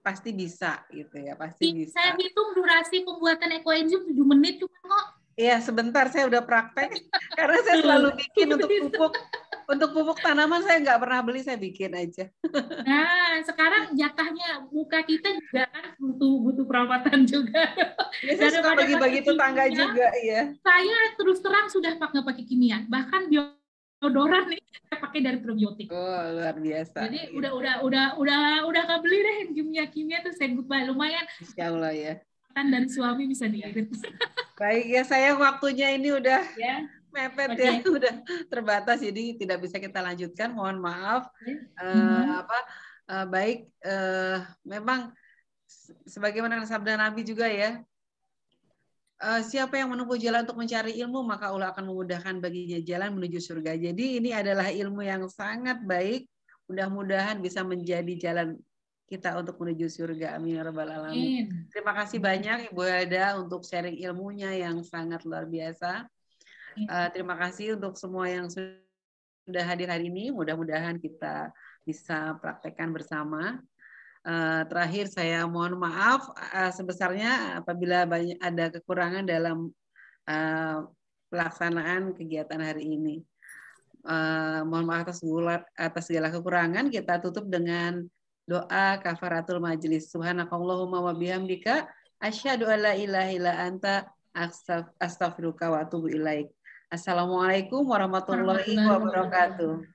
pasti bisa gitu ya, pasti bisa. Saya hitung durasi pembuatan ekoenzim 7 menit cuma kok. Iya, sebentar saya udah praktek karena saya selalu bikin untuk pupuk tanaman, saya nggak pernah beli, saya bikin aja. Nah, sekarang jatahnya muka kita juga kan butuh perawatan juga. Ya, saya suka bagi-bagi tetangga juga ya. Saya terus terang sudah pakai kimia, bahkan deodoran nih saya pakai dari probiotik. Oh, luar biasa. Jadi udah nggak beli deh kimia tuh, saya goodbye, lumayan. Insya Allah ya. Kan dari suami bisa diirit. Baik ya, saya waktunya ini udah mepet ya, Okay. udah terbatas, jadi tidak bisa kita lanjutkan. Mohon maaf. Baik, memang sebagaimana sabda Nabi juga ya. Siapa yang menempuh jalan untuk mencari ilmu, maka Allah akan memudahkan baginya jalan menuju surga. Jadi ini adalah ilmu yang sangat baik. Mudah-mudahan bisa menjadi jalan kita untuk menuju surga. Amin ya rabbal alamin. Terima kasih banyak Ibu Helda untuk sharing ilmunya yang sangat luar biasa. Terima kasih untuk semua yang sudah hadir hari ini. Mudah-mudahan kita bisa praktekkan bersama. Terakhir saya mohon maaf sebesarnya apabila ada kekurangan dalam pelaksanaan kegiatan hari ini. Mohon maaf atas segala kekurangan. Kita tutup dengan doa kafaratul majelis. Subhanakallahumma wa bihamdika asyhadu an la ilaha illa anta astaghfiruka wa atubu ilaik. Assalamualaikum warahmatullahi wabarakatuh.